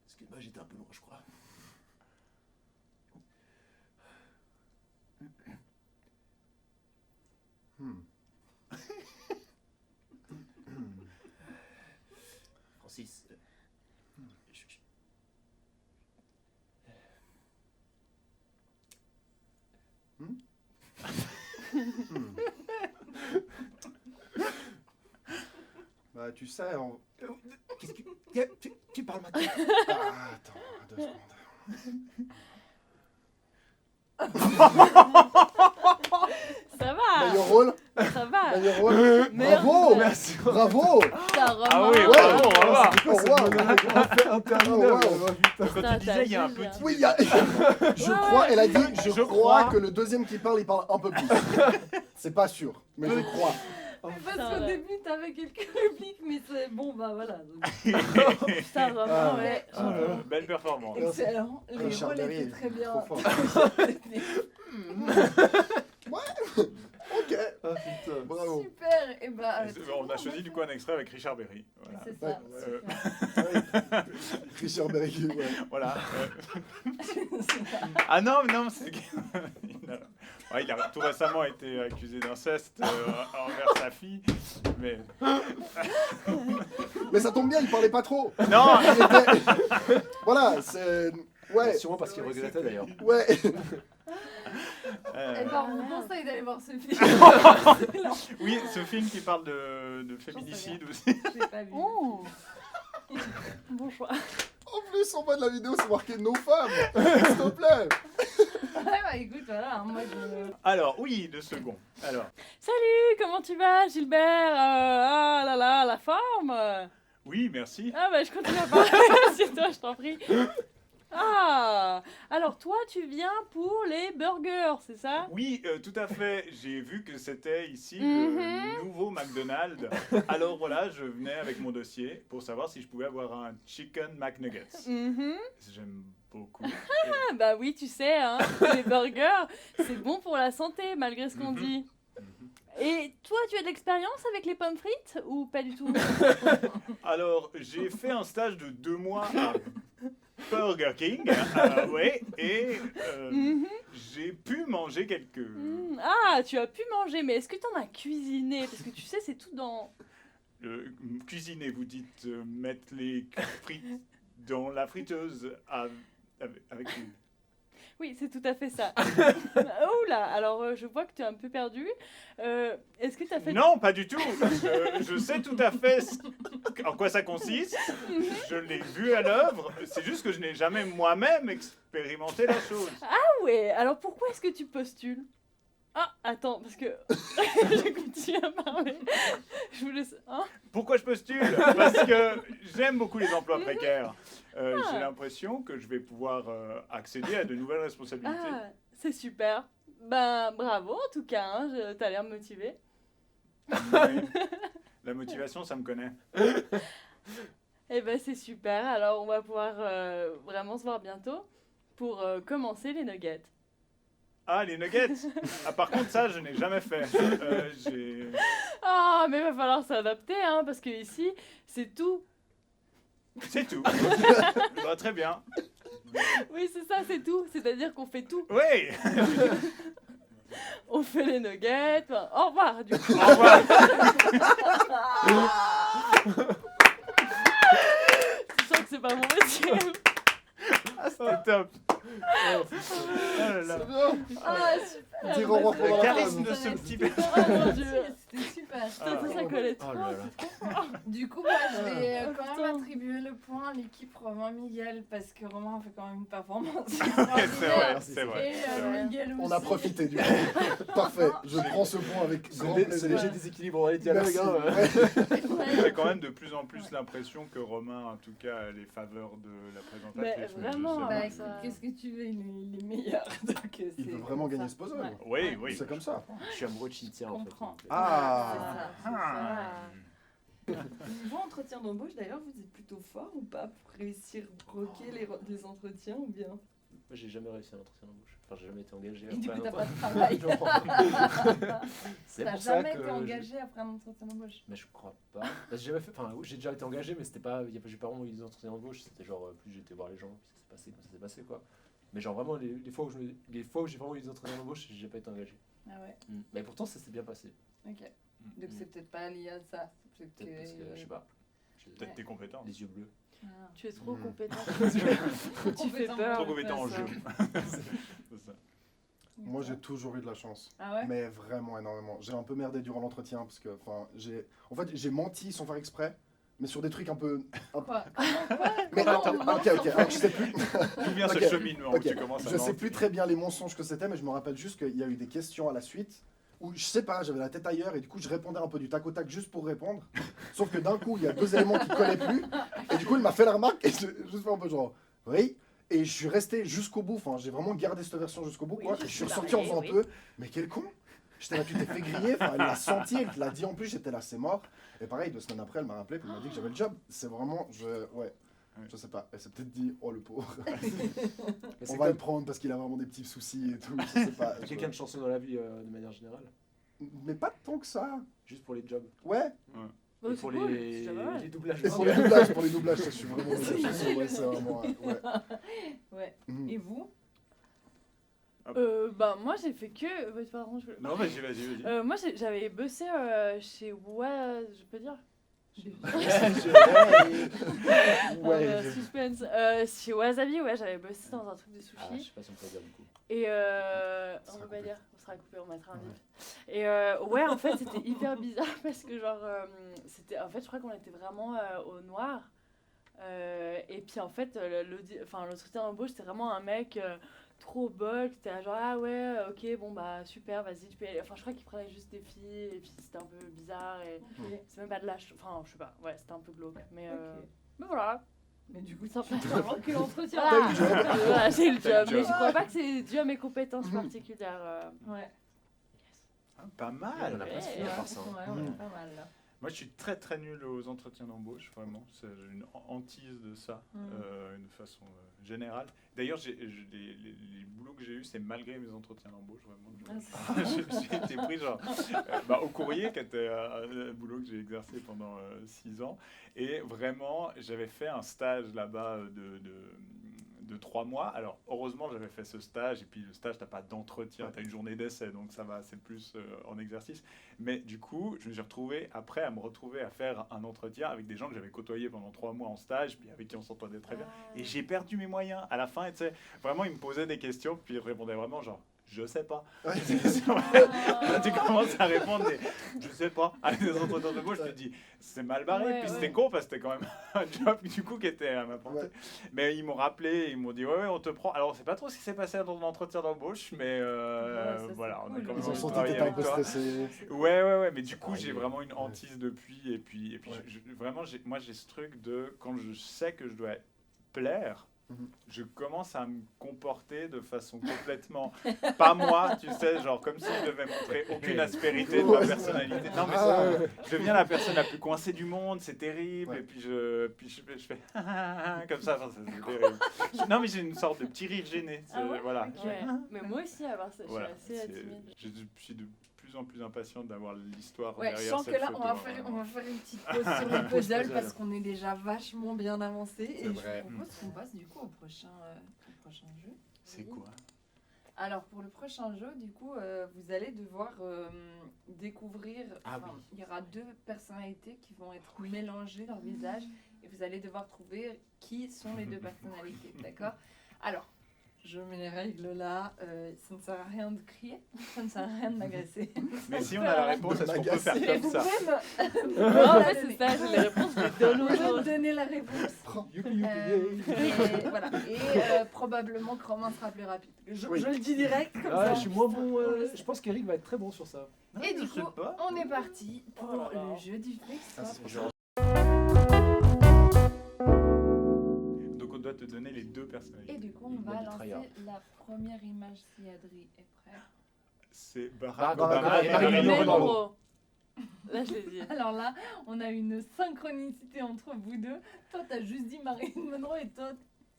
Excuse-moi, j'étais un peu loin, je crois. Francis, Bah, tu sais, qu'est-ce que tu parles maintenant? attends, 2 secondes. Ça va, Meilleur rôle, ça va. meilleur rôle. Meilleur Bravo, rôle. merci, bravo. Putain, Ah oui, Romain. bravo, Ouais. bravo. Oh, wow. Interminable. Oh, wow. Quand Putain, tu disais, il y a un t'abuses. petit. Oui, il y a... je crois, elle a dit, je crois crois. que le deuxième qui parle, il parle un peu plus. C'est pas sûr, mais je crois. Parce Putain, qu'au ouais. début, t'avais quelques répliques, mais c'est bon, bah voilà. Donc, Putain, Romain, ouais. Belle performance. excellent. Les Richard rôles Berry étaient est très bien. trop fort. Ok, Ah putain. bravo. Super. Et bah, On a choisi du coup un extrait avec Richard Berry. Voilà. C'est ça. Euh, super. Richard Berry, ouais. Voilà. Ah non, mais non, c'est. Ouais, il a tout récemment été accusé d'inceste envers sa fille, mais Mais ça tombe bien, il parlait pas trop. non. Il était... Voilà, c'est... Ouais, Sûrement parce qu'il regrettait d'ailleurs. ouais. Et bah, on vous conseille d'aller voir ce film. Oui, ce film qui parle de féminicide aussi. Je l'ai pas vu. Oh. Bon choix. En plus, en bas de la vidéo, c'est marqué nos femmes. S'il te plaît. Ouais, bah écoute, voilà, hein, moi je. Alors, oui, le second. Alors, Salut, comment tu vas, Gilbert? Ah là là, la forme. oui, merci. Ah bah je continue à parler sur toi, je t'en prie. Ah, alors toi tu viens pour les burgers, c'est ça? Oui, tout à fait. J'ai vu que c'était ici Mhm. le nouveau McDonald's. Alors voilà, je venais avec mon dossier pour savoir si je pouvais avoir un Chicken McNuggets. Mhm. J'aime beaucoup. Ah bah oui, tu sais, hein, les burgers, c'est bon pour la santé malgré ce qu'on Mhm. dit. Et toi, tu as de l'expérience avec les pommes frites ou pas du tout? Alors, j'ai fait un stage de 2 mois à Burger King, ouais, et Mhm. j'ai pu manger quelques... Ah, tu as pu manger, mais est-ce que tu en as cuisiné? Parce que tu sais, c'est tout dans... cuisiner, vous dites mettre les frites dans la friteuse avec une... Oui, c'est tout à fait ça. Oh là, alors je vois que tu es un peu perdu. Est-ce que tu as fait... Non, pas du tout. Je sais tout à fait en quoi ça consiste. Je l'ai vu à l'œuvre. C'est juste que je n'ai jamais moi-même expérimenté la chose. Ah ouais, alors pourquoi est-ce que tu postules? Ah, attends, parce que je continue à parler. Je vous laisse... Hein? Pourquoi je postule? Parce que j'aime beaucoup les emplois précaires. J'ai l'impression que je vais pouvoir accéder à de nouvelles responsabilités. Ah, c'est super. Ben, bravo en tout cas, hein, t'as l'air motivé. Oui. La motivation, ça me connaît. Eh ben, c'est super, alors on va pouvoir vraiment se voir bientôt pour commencer les nuggets. Ah, les nuggets. Ah, par contre, ça, je n'ai jamais fait. J'ai... Ah, mais il va falloir s'adapter, hein, parce que ici, c'est tout. C'est tout. Bah, très bien. Oui, c'est ça, c'est tout. C'est-à-dire qu'on fait tout. Oui. On fait les nuggets. Enfin, au revoir, du coup. Au revoir. Tu sens que c'est pas mon métier. C'était top. Oh là là. C'est bien. Ah, super. Dire au revoir Le pendant la charisme phrase. de ce petit bébé. Oh mon Dieu. C'était super. super. Putain, ça collait trop. Oh là là. Du coup, moi, je vais quand même attribuer le point à l'équipe Romain-Miguel parce que Romain a fait quand même une performance. C'est vrai, c'est Et vrai. Miguel aussi. On a profité du coup. Parfait, je prends ce point avec grand C'est plaisir. léger déséquilibre dans les dialogues, Merci. hein. Ouais. J'ai quand même de plus en plus l'impression que Romain, en tout cas, a les faveurs de la présentatrice. Mais vraiment, je sais Bah, pas. ouais. écoute, qu'est-ce que tu veux, il est meilleur. Donc, Il c'est veut vraiment comme gagner ça. ce puzzle. Ouais. Oui, oui. C'est comme ça. Je suis amoureux de Cynthia, en fait. comprends. donc, Ah. C'est ça. Ah. Niveau entretien d'embauche, d'ailleurs, vous êtes plutôt fort ou pas pour réussir à bloquer les entretiens ou bien? Moi, j'ai jamais réussi un entretien d'embauche. Enfin, j'ai jamais été engagé. Et du après coup, un t'as pas de entretien. travail. Non. C'est T'as pour ça jamais que été engagé après un entretien d'embauche? Mais je crois pas. Parce que j'ai jamais fait. Enfin, oui, j'ai déjà été engagé, mais c'était pas. J'ai pas vraiment eu des entretiens d'embauche. C'était genre plus j'étais voir les gens, puis ça s'est passé comme ça s'est passé quoi. Mais genre vraiment les fois où j'ai vraiment eu des entretiens d'embauche, j'ai pas été engagé. Ah ouais, Mais pourtant ça s'est bien passé. ok. Donc c'est peut-être pas lié à ça. C'est Peut-être parce que je sais pas. J'ai Peut-être tes compétences. les yeux bleus. Ah. Tu es trop Mm. compétent. Tu Tu fais peur. Trop compétent en ça. jeu. C'est ça. Moi, j'ai toujours eu de la chance. Ah ouais? Mais vraiment énormément. J'ai un peu merdé durant l'entretien parce que, enfin, j'ai menti sans faire exprès, mais sur des trucs un peu. Quoi? Mais Comment attends, on ment ok, alors je sais plus. D'où vient Ok, ce cheminement ok. où tu commences à Je sais mentir. plus très bien les mensonges que c'était, mais je me rappelle juste qu'il y a eu des questions à la suite où je sais pas, j'avais la tête ailleurs et du coup je répondais un peu du tac au tac juste pour répondre. Sauf que d'un coup il y a deux éléments qui collaient plus et du coup il m'a fait la remarque et je juste fait un peu genre oui. Et je suis resté jusqu'au bout, enfin j'ai vraiment gardé cette version jusqu'au bout quoi. Oui, Et je suis je ressorti en suis faisant un mariée, peu, mais quel con! J'étais là, tu t'es fait griller, enfin elle l'a senti, elle te l'a dit en plus, j'étais là, c'est mort. Et pareil, 2 semaines après, elle m'a rappelé, puis elle m'a dit que j'avais le job. C'est vraiment, je sais pas, elle s'est peut-être dit, oh le pauvre, Mais on c'est va le comme prendre parce qu'il a vraiment des petits soucis et tout, je sais pas. quelqu'un de chanceux dans la vie de manière générale. Mais pas tant que ça. Juste pour les jobs. Ouais, Bah, Et c'est pour cool, les... c'est déjà pas mal. les doublages. et pour les doublages, ça, je suis vraiment chanceux, ouais, c'est vraiment, ouais. Ouais. Mhm. Et vous? Bah moi j'ai fait que... Pardon, je... Non, vas-y. moi j'avais bossé chez je peux dire Ouais, suspense. Chez Wasabi, ouais, j'avais bossé dans un truc de Ah, je sushi. sais pas si on peut dire du coup. Et on sera peut pas coupé. dire, on sera coupé, on mettra un bip. Et ouais, en fait, c'était hyper bizarre parce que genre, c'était, en fait, je crois qu'on était vraiment au noir. Et puis en fait, l'entretien d'embauche, c'était vraiment un mec trop bol, qui était là genre ah ouais, ok, bon bah super, vas-y, tu peux y aller. Enfin, je crois qu'il prenait juste des filles et puis c'était un peu bizarre et Ok. c'est même pas de lâche. Enfin, je sais pas, ouais, c'était un peu glauque. Mais, Ok. mais voilà. Mais du coup, Ça fait que l'entretien. Voilà, T'as eu le job. Voilà, j'ai eu le T'as eu job. le Mais job. je crois pas que c'est dû à mes compétences particulières. Ouais. Pas On mal. a presque Ouais, fini à part ça. Ouais, on est pas mal là. Moi, je suis très très nul aux entretiens d'embauche, vraiment. C'est une hantise de ça, une façon générale. D'ailleurs, les boulots que j'ai eus, c'est malgré mes entretiens d'embauche, vraiment. J'ai été pris genre, au courrier, qui était un boulot que j'ai exercé pendant 6 ans. Et vraiment, j'avais fait un stage là-bas de 3 mois. Alors, heureusement, j'avais fait ce stage. Et puis, le stage, t'as pas d'entretien, t'as une journée d'essai, donc ça va, c'est plus en exercice. Mais du coup, je me suis retrouvé après à me retrouver à faire un entretien avec des gens que j'avais côtoyés pendant 3 mois en stage, puis avec qui on s'entendait très bien. Et j'ai perdu mes moyens. À la fin, tu sais, vraiment, ils me posaient des questions, puis je répondais vraiment genre, je sais pas. Tu commences à répondre des je sais pas. Avec des entretiens de je te dis, c'est mal barré. Ouais, puis ouais. c'était con parce que c'était quand même un job du coup qui était à ma portée. Ouais. Mais ils m'ont rappelé, ils m'ont dit, ouais, on te prend. Alors, on sait pas trop ce qui s'est passé dans l'entretien d'embauche, mais ça, c'est voilà, on a cool. quand même Ils ont envie de senti que travailler t'étais un avec peu toi. stressé. Ouais, mais du coup, Ah, j'ai oui. vraiment une hantise depuis. Et puis Ouais. vraiment, moi, j'ai ce truc de quand je sais que je dois plaire, Mhm. je commence à me comporter de façon complètement pas moi, tu sais, genre comme si je devais montrer aucune aspérité de ma Ouais. personnalité. Non, mais Ah, ça, je deviens la personne la plus coincée du monde, c'est terrible. Ouais. Et puis je fais comme ça, enfin, c'est terrible. Non, mais j'ai une sorte de petit rire gêné. Ah ouais, Voilà. ok. Ouais. Mais moi aussi, alors, je Voilà, suis assez c'est- timide. je suis de plus en plus impatiente d'avoir l'histoire Ouais, je derrière sens que cette là, photo. on va faire une petite pause sur les puzzles parce qu'on est déjà vachement bien avancé. Et je vrai. vous propose qu'on passe du coup au prochain jeu. C'est quoi? Alors pour le prochain jeu, du coup, vous allez devoir découvrir. Ah enfin, oui. il y aura 2 personnalités qui vont être mélangées leur visage et vous allez devoir trouver qui sont les 2 personnalités, d'accord? Alors, Je mets les règles là. Ça ne sert à rien de crier. Ça ne sert à rien de m'agresser. Mais si on a la réponse, est-ce qu'on peut faire Et comme vous ça? pouvez me... En fait, c'est ça, j'ai les réponses, je les donne Vous aux pouvez me autres. donner la réponse. Et voilà. Et probablement que Romain sera plus rapide. Je le dis direct comme Ouais, ça. je suis moins bon. Je pense qu'Eric va être très bon sur ça. Et je du sais coup, pas. on est parti pour Oh là là. le jeu du flex. Ah, c'est Genre, Donc on doit te donner les deux personnalités. Et du coup, on Il va m'a dit lancer tryhard. la première image si Adri est prêt. C'est Barack Barack Obama Obama et et Marilyn Marilyn Monroe. Monroe. Là, je l'ai dit. Alors là, on a une synchronicité entre vous deux. Toi, t'as juste dit Marilyn Monroe et toi...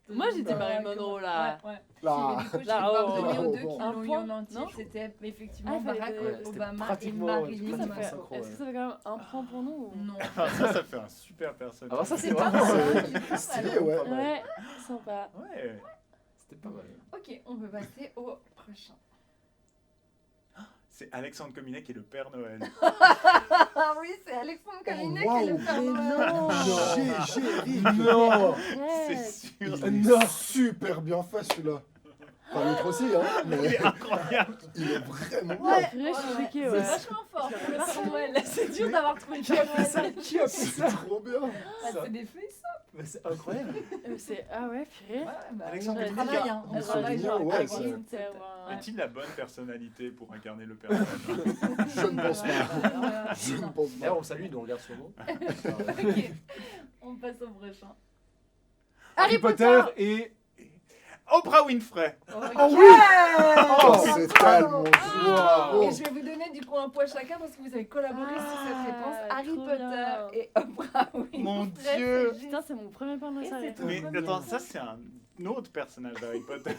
t'as Moi, j'ai dit Marilyn comment- Monroe, là. Ouais, ouais. Là. Mais du coup, je vais Là, devoir oh, donner aux oh, deux bon. qui Un l'ont eu point, en entier. non C'était effectivement Ah, fallait Barack donner- c'était Obama et pratiquement- Marilyn Est-ce que ça pratiquement fait, synchro, est-ce que ça fait quand même un point pour nous ou... Non. Ça fait un super personnage. Alors ça, c'est C'est pas vraiment. mal. C'est stylé, ouais. Pas mal. Ouais, sympa. Ouais. C'était pas mal. Ok, on peut passer au prochain. C'est Alexandre Cominet qui est le Père Noël. Ah oui, c'est Alexandre Cominet wow. qui est le Père Noël. Non. C'est Yes. sûr. Il est super bien fait celui-là. Enfin, l'autre aussi, hein. Il Mais est incroyable. il est vraiment bien. Ouais, Purée, je suis choquée, C'est ouais. vachement fort pour le Père Noël. C'est dur d'avoir trouvé le Qui a Père fait ça Noël. Qui a fait C'est ça trop bien. Ah, c'est des faits, ça. Mais c'est incroyable. C'est... Ah ouais, purée. Ouais, bah, Alexandre on Cominet, travaille, hein. il On se travaille souvient, genre ouais, avec c'est- une tête. Ouais. A-t-il la bonne personnalité pour incarner le Père Noël? Je ne pense pas. Je ne pense D'ailleurs, pas. on salue, nous on regarde sur nous. Ok, on passe au prochain. Harry Potter et. Oprah Winfrey. Oh oui Oh, c'est tellement Wow. Et je vais vous donner du coup un point chacun parce que vous avez collaboré sur cette réponse. Harry trop Potter bien. et Oprah Winfrey. Mon c'est Dieu. juste- Putain, c'est mon premier point de Et série. c'est tout. Mais premier. attends, ça c'est un autre personnage d'Harry Potter.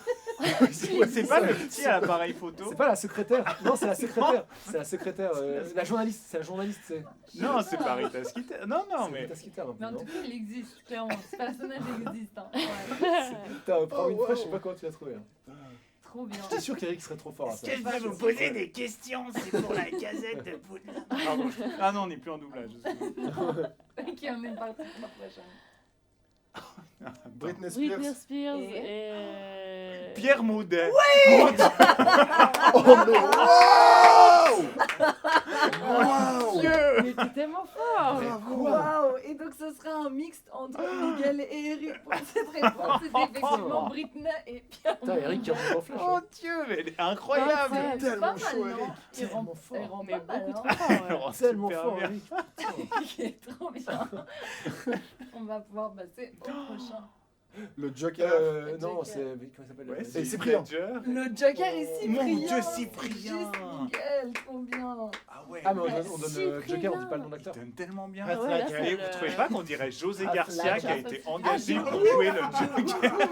C'est pas le petit à l'appareil photo. C'est pas la secrétaire. Non, c'est la secrétaire. C'est la secrétaire. La journaliste. C'est la journaliste, c'est. Non, c'est pas Rita Skeeter. Non, non, mais. Rita Skeeter, un peu, Mais en non tout cas, il existe, clairement. Ce personnage existe. Hein. Ouais. Putain, Oprah Oh, Winfrey, wow. je sais pas comment tu l'as trouvé. Hein. Trop bien. J'étais sûr qu'Eric serait trop fort à ça. Est-ce que je vais vous poser des questions? C'est pour la casette de Poudlard. Pardon. Ah non, on n'est plus en doublage. Ok, on est parti pour la prochaine. Britney Spears. Britney Spears Et- et... Pierre Maudet. Oh non. Wow. Wow. Mais t'es tellement fort. Bravo. Waouh! Et donc, ce sera un mixte entre Miguel et Eric pour cette réponse. C'était effectivement Britney et Pierre. Putain, Eric qui remonte en flèche. Oh hein. Dieu, mais elle est incroyable. Ouais, c'est tellement pas mal, chaud, non? Eric. Il rend- Tellement fort. il rend Mais pas mal, beaucoup hein. trop fort, ouais. Oh, Tellement super fort, bien. Eric. Il est trop bien. On va pouvoir passer au prochain. Le Joker. Le Non, Joker. c'est. Comment il s'appelle Ouais, le- c'est Cyprien. Ledger. Le Joker est Cyprien. Mon Dieu, Cyprien. Juste Miguel, trop bien. Ah ouais. Ah, mais on donne Cyprien. Joker, on dit pas le nom d'acteur. Il donne tellement bien. Ah ouais, là, c'est Et le- vous trouvez pas qu'on dirait José Ah, Garcia qui a Flash. été Ah, engagé j'ai pour oublié. jouer le Joker?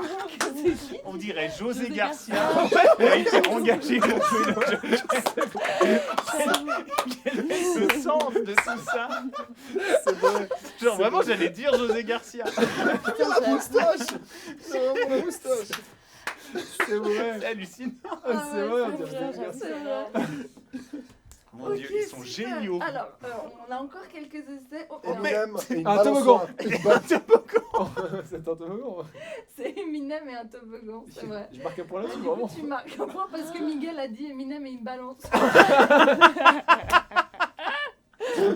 C'est qui? On dirait José José Garcia. Garcia. Ouais, a été engagé pour jouer le Joker. Quel est le sens de tout ça? C'est vrai. Genre vraiment, j'allais dire José Garcia. Putain, la moustache. C'est vraiment la moustache. C'est vrai. C'est hallucinant. Ah, c'est vrai, on c'est dirait vrai, José Garcia. c'est vrai. Mon Ok, Dieu, ils sont super. géniaux. Alors, on a encore quelques essais. Oh, Eminem et une Un balançoire. toboggan. Une balle- C'est un toboggan. c'est Eminem et un toboggan, c'est vrai. Je marque un point Et là-dessus, du coup, vraiment. tu marques un point parce que Miguel a dit Eminem et une balance.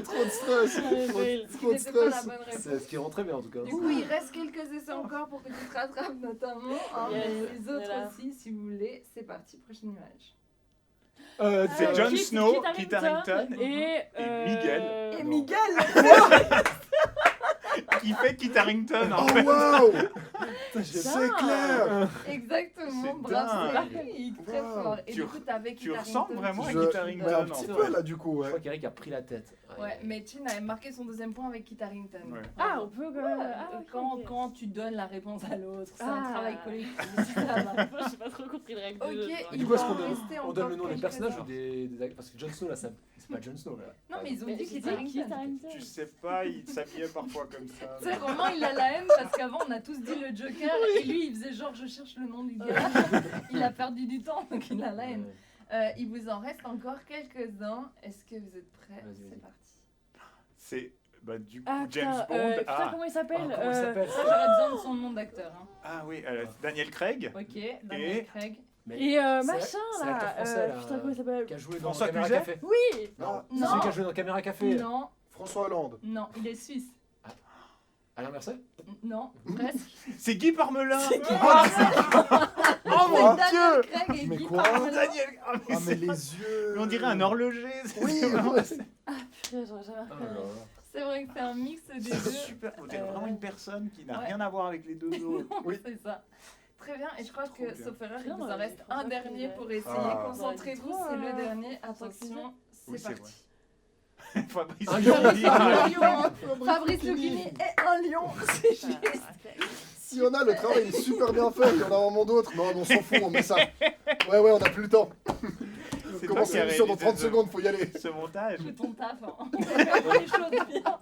Trop de stress. Rebelle. Ce qui Trop de n'était pas la stress. bonne réponse. C'est ce qui rend très bien en tout cas. Du coup, il reste quelques essais encore pour que tu te rattrapes, notamment. Hein, Yes, mais les autres voilà. aussi, si vous voulez. C'est parti, prochaine image. C'est Jon Kit- Snow, Kit Kit Harington et Miguel. Et non. Miguel qui fait Kit Harington en Oh fait. waouh. Putain, C'est clair. Exactement, C'est bravo, dingue. Eric, très Wow. fort. Et Tu du coup, t'avais tu Kit ressembles Harington. vraiment à Je- Kit mais Harington un en petit fait. peu là du coup, Je ouais. crois qu'Eric a pris la tête. Ouais, mais Chin avait marqué son deuxième point avec Kit Harington. Ouais. Ah, on peut quand même. Ouais, Ah, ok, quand, ok. quand tu donnes la réponse à l'autre, c'est un Ah. travail collectif. ça va. Moi, j'ai pas trop compris le règle Ok, du jeu. il Du coup, est-ce va qu'on en donne, rester on encore donne le nom des quelques personnages heures. ou des acteurs? Parce que Jon Snow là, c'est pas Jon Snow là. Non, mais ils ont Mais dit j'ai Kit dit Kit Harington. Harington. Tu sais pas, il s'habillait parfois comme ça. C'est vraiment, il a la haine parce qu'avant on a tous dit le Joker et lui il faisait genre je cherche le nom du gars. Il a perdu du temps donc il a la haine. Il vous en reste encore quelques-uns. Est-ce que vous êtes prêts? Vas-y, vas-y. C'est parti. C'est Bah, du coup, Ah, James putain, Bond. putain, comment il s'appelle Ah, comment il s'appelle Ça, j'aurais besoin de son nom d'acteur. Hein. Ah oui, Daniel Craig. Ok, Daniel Craig. Mais Et c'est machin c'est là, l'acteur français, là, putain comment il s'appelle qui a joué dans François Caméra Cluzet Café. Oui. Non, C'est Non. celui qui a joué dans Caméra Café. Non, François Hollande. non, il est suisse. Alain Mercier. Non, presque. C'est Guy Parmelin. Oh mon Daniel dieu Craig et Mais Guy quoi Parmelin. Daniel. Ah, mais Ah mais c'est- les yeux mais on dirait un horloger. Oui, vraiment- ouais. Putain, j'aurais jamais Oh là reconnu. là. C'est vrai que c'est un mix des C'est deux. super. On dirait vraiment une personne qui n'a ouais. rien à voir avec les deux autres. Oui. C'est ça. Très bien, et je crois Trop que, bien. sauf erreur, il Non, vous en mais reste François un dernier Cluzet. pour essayer. Ah. Concentrez-vous, Trop, c'est le dernier. François Attention, c'est Oui, c'est parti. Fabrice Un Lucchini. lion. Un lion. Fabrice Lucchini est un lion, c'est juste. Si on a le travail est super bien fait, il y en a vraiment d'autres. Non, mais on s'en fout, on met ça. Ouais, on a plus le temps. C'est Commence toi qui as l'émission dans réalisé 30 ce- secondes, faut y aller. Ce montage. Fais ton taf. Hein. Les choses bien.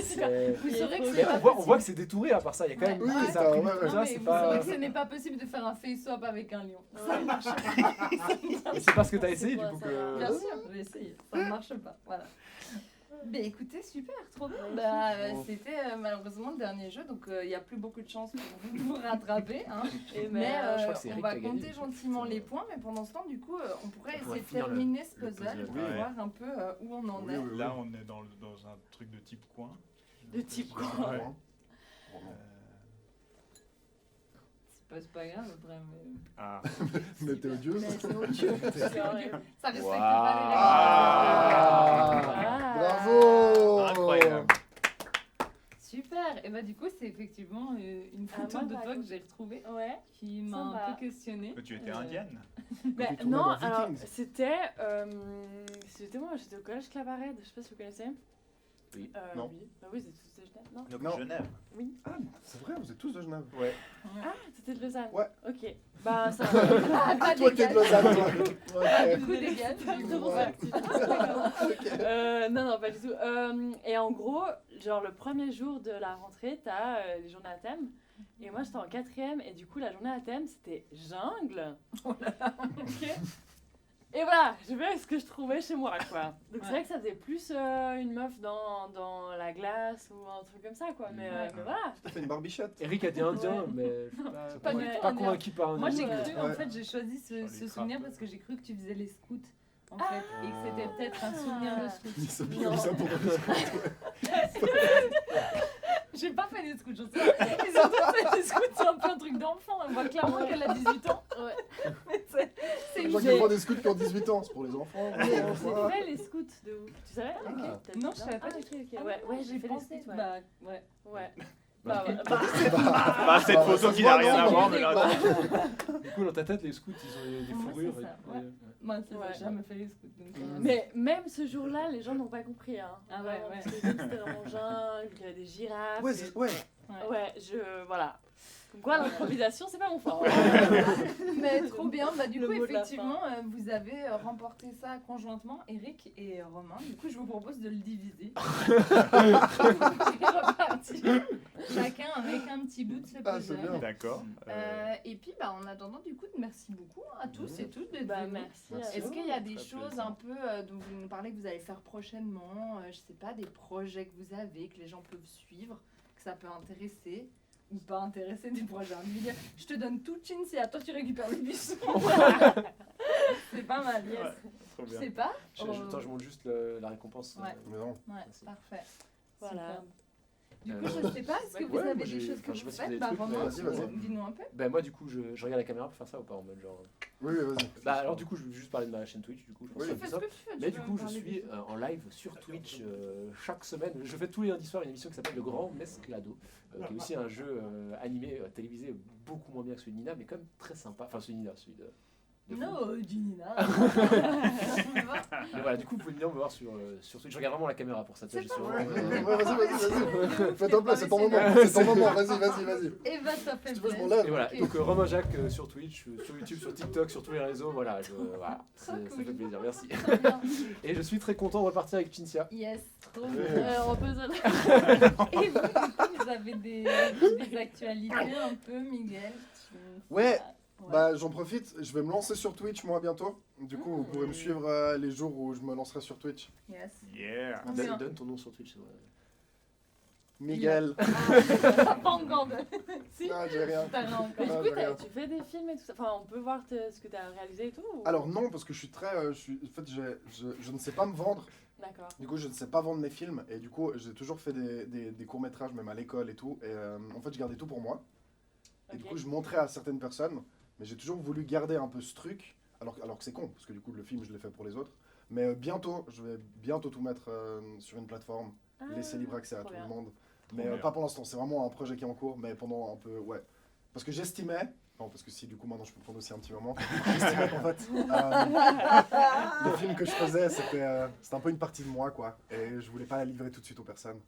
C'est- Vous saurez que Mais c'est pas on voit possible. que c'est détouré à part ça. Il y a quand même Oui, des ça, imprimés, ouais, tout ouais. ça, Non, mais c'est vous pas. saurez que ce n'est pas possible de faire un face-swap avec un lion. Ça ne marche pas. Mais c'est parce que t'as essayé C'est du quoi, coup ça que. Bien sûr, j'ai essayé. Ça ne marche pas. Voilà. Mais écoutez, super, trop bien. Bah, c'était malheureusement le dernier jeu, donc il n'y a plus beaucoup de chances pour vous de vous rattraper. Hein. Et Mais je crois que c'est on Eric va qui a gagné, compter du coup. gentiment les points, mais pendant ce temps, du coup, on pourrait On pourrait essayer de finir terminer ce le puzzle puzzle. pour Ouais. voir un peu où on en est. Là, on est dans un truc de type coin. De type coin. Ouais. C'est pas grave après, mais... Ah. Mais t'es odieuse. Mais c'est odieux. C'est odieux. Ça respecte Waouh. pas les règles. Ah. Bravo. Incroyable. Super. Et bah du coup, c'est effectivement une photo moi, de par toi que contre. j'ai retrouvée Ouais. qui m'a Sympa. un peu questionnée. Mais tu étais Euh, indienne. Bah, T'es tourné non, dans alors Vikings. c'était moi, j'étais au collège Claparède, je sais pas si vous connaissez. Oui. Non. Oui, bah oui, c'est tous de Genève, non Donc Non. Genève. Ah, c'est vrai, vous êtes tous de Genève. Ouais. Ah, c'était de Lausanne. Ouais. Ok. Bah ça. Ah, pas Toi, t'es de dégage. Lausanne, toi. Du Ok. coup, dégage. Du coup, Ouais. Non, non, pas du tout. Et en gros, genre le premier jour de la rentrée, t'as les journées à thème. Et moi, j'étais en 4e, et du coup, la journée à thème, c'était jungle. Ok. Et voilà, je vais avec ce que je trouvais chez moi, quoi. Donc c'est vrai que ça faisait plus une meuf dans la glace ou un truc comme ça, quoi. Mais voilà. T'as fait une barbichette. Eric a dit indien, Ouais. mais je suis pas, Pas du tout pas indien. convaincu par un Moi, j'ai indien. cru, en Ouais. fait, j'ai choisi ce les souvenir crapes. parce que j'ai cru que tu faisais les scouts, en fait, et que c'était peut-être un souvenir de scout. Il s'est Non. mis ça pour J'ai pas fait des scouts, je sais. Et surtout, les scouts, c'est un peu un truc d'enfant. On voit clairement qu'elle a 18 ans. Ouais. Mais c'est Je une crois qu'il y a des scouts qui ont 18 ans, c'est pour les enfants. Mais Ouais. j'ai fait les scouts de ouf. Tu savais Ah. Ok, peut-être Non, bien. je savais pas Ah, du ok, ok. Ah, Ouais, non, ouais, j'ai fait les pensé. scouts, ouais. Bah, ouais. Ouais. Bah, Bah, ok. bah, Bah, cette Bah, photo ça qui se n'a voit, rien à non, voir, mais mais là. quoi. Du coup, dans ta tête, les scouts, ils ont des Moi, fourrures. c'est ça, et- ouais. Moi, c'est Ouais. j'ai jamais fait les scouts. Donc, Mais même ce jour-là, les gens n'ont pas compris. Hein. Ah ouais, Vraiment, ouais. parce que c'était vraiment jungle, il y avait des girafes. Ouais, et- ouais. Ouais, voilà. Comme quoi, l'improvisation, c'est pas mon fort. Mais trop bien, bah du Le coup mot de la effectivement vous avez remporté ça conjointement, Eric et Romain. Du coup je vous propose de le diviser. C'est reparti. Chacun avec un petit bout de ce Ah, c'est puzzle. bien. D'accord. Et puis bah, en attendant du coup merci beaucoup à tous et toutes d'être Bah, venus. merci. Merci. Est-ce qu'il y a des Ça fait choses plaisir. un peu dont vous nous parlez que vous allez faire prochainement, je sais pas, des projets que vous avez, que les gens peuvent suivre, que ça peut intéresser ou pas intéresser des projets individuels. Je te donne tout chin, c'est à toi tu récupères le buisson. C'est pas mal, yes. Ouais, trop Je bien. sais pas. Attends, je montre juste la récompense. Ouais. Mais non. Ouais, Merci. parfait. Voilà. Superbe. Du coup, je sais pas, est-ce que vous Ouais, avez moi, des j'ai- choses que enfin, je sais vous pas si vous avez faites des Bah, trucs, Romain, mais vas-y. dis-nous un peu. Ben moi du coup je regarde la caméra pour faire ça ou pas en mode genre. Oui, vas-y. Bah alors du coup je vais juste parler de ma chaîne Twitch du coup. Je pense Oui. que Tu c'est fais plus ce simple. que tu veux. Mais tu du veux coup je parler suis des- en live sur Twitch chaque semaine. Je fais tous les lundis soirs une émission qui s'appelle Le Grand Mesclado, qui est aussi un jeu animé télévisé beaucoup moins bien que celui de Nina mais quand même très sympa. Enfin celui de Nina, celui de. vous. No, Ginina. Mais voilà, du coup, vous pouvez venir me voir sur Twitch. Je regarde vraiment la caméra pour ça. Tu vois, j'ai C'est sur- pas Ouais, vrai. vas-y. Fais-toi plaisir, c'est ton moment. C'est ton moment. Vas-y. Et bah, ça fait Si tu veux, je plaisir. m'enlève. Et voilà, Ok. donc Romain Jacques sur Twitch, sur YouTube, sur TikTok, sur tous les réseaux, voilà, voilà, ça cool. fait plaisir, merci. Très bien. Et je suis très content de repartir avec Cinzia. Yes, trop Ouais. bien. On peut se... Et vous, du coup, vous avez des actualités un peu, Miguel Ouais. Ouais. Bah, j'en profite, je vais me lancer sur Twitch moi bientôt. Du coup, vous pourrez me suivre les jours où je me lancerai sur Twitch. Yes. Yeah. Ah, bien. Donne ton nom sur Twitch, c'est vrai. Miguel. Ah, pas encore de... Si. Non, j'ai rien. T'as rien encore. Mais Ah, du coup, j'ai rien. tu fais des films et tout ça. Enfin, on peut voir ce que tu as réalisé et tout ou- Alors non, parce que je suis très... en fait, je ne sais pas me vendre. D'accord. Du coup, je ne sais pas vendre mes films. Et du coup, j'ai toujours fait des courts-métrages, même à l'école et tout. Et en fait, je gardais tout pour moi. Et du Ok. coup, je montrais à certaines personnes. Mais j'ai toujours voulu garder un peu ce truc. Alors que c'est con, parce que du coup, le film, je l'ai fait pour les autres. Mais bientôt, je vais bientôt tout mettre sur une plateforme. Ah, Laisser libre accès à trop tout bien. le monde. Trop Mais bien. pas pour l'instant, c'est vraiment un projet qui est en cours, mais pendant un peu, ouais. Parce que j'estimais, non, parce que si du coup maintenant je peux prendre aussi un petit moment, j'estimais qu'en fait, le film que je faisais, c'était un peu une partie de moi, quoi. Et je voulais pas la livrer tout de suite aux personnes.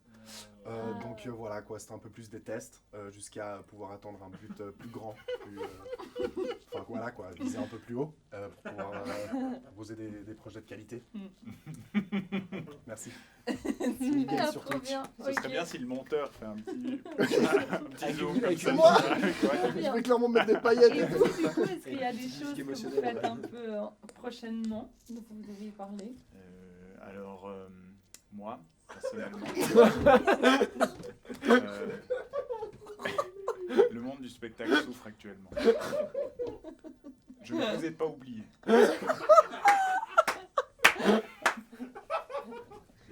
Donc voilà, quoi, c'était un peu plus des tests, jusqu'à pouvoir atteindre un but plus grand, enfin voilà, quoi, viser un peu plus haut, pour pouvoir proposer des projets de qualité. Merci. Miguel Ah, sur trop Twitch. bien. Ce serait Ok. bien si le monteur fait un petit zoom comme avec ça. une moi. Ouais. Je vais clairement mettre des Et paillettes. vous, du coup, est-ce qu'il y a des Musique choses que vous émotionnelle, faites ouais. un peu prochainement, dont vous aviez parlé? Alors, moi, personnellement, euh, le monde du spectacle souffre actuellement. Je ne vous ai pas oublié.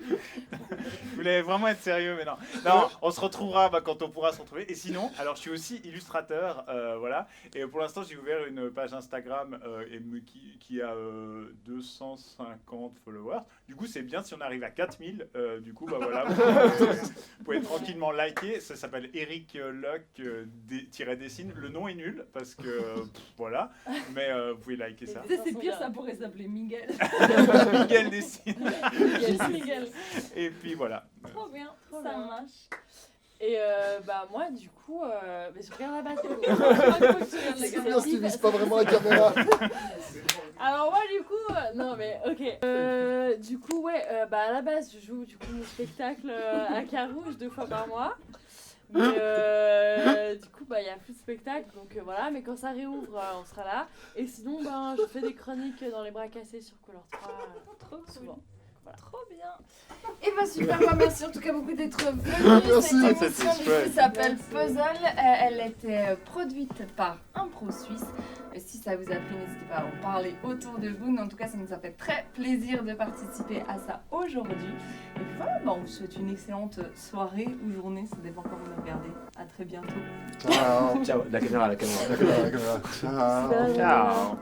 Vous voulez vraiment être sérieux, mais non. Non, on se retrouvera quand on pourra se retrouver. Et sinon, alors je suis aussi illustrateur, voilà. Et pour l'instant, j'ai ouvert une page Instagram qui a 250 followers. Du coup, c'est bien si on arrive à 4000. Du coup, bah voilà, vous pouvez tranquillement liker. Ça s'appelle Eric Luck-dessine. Le nom est nul parce que voilà, mais vous pouvez liker ça. C'est pire, ça pourrait s'appeler Miguel. Miguel dessine. Miguel. Et puis voilà. Trop bien, Trop ça bien. marche. Et bah moi du coup, mais je regarde la base. C'est bien si tu vises pas vraiment la caméra. Alors moi du coup, non mais ok. Du coup ouais, bah à la base je joue du coup mon spectacle à Carouge 2 fois par mois. Mais du coup bah il y a plus de spectacle donc voilà. Mais quand ça réouvre, on sera là. Et sinon ben je fais des chroniques dans les bras cassés sur Color 3 Trop souvent. cool. Trop bien. Et bah super, bah, merci en tout cas beaucoup d'être venus. Merci. Cette C'était émission du coup chouette. s'appelle Puzzle. Elle était produite par Impro Suisse. Si ça vous a plu, n'hésitez pas à en parler autour de vous. Mais en tout cas, ça nous a fait très plaisir de participer à ça aujourd'hui. Et puis voilà, bah, on vous souhaite une excellente soirée ou journée. Ça dépend quand vous nous regardez. À très bientôt. Ciao. Ciao, la caméra, la caméra. La caméra. Ciao. Ciao.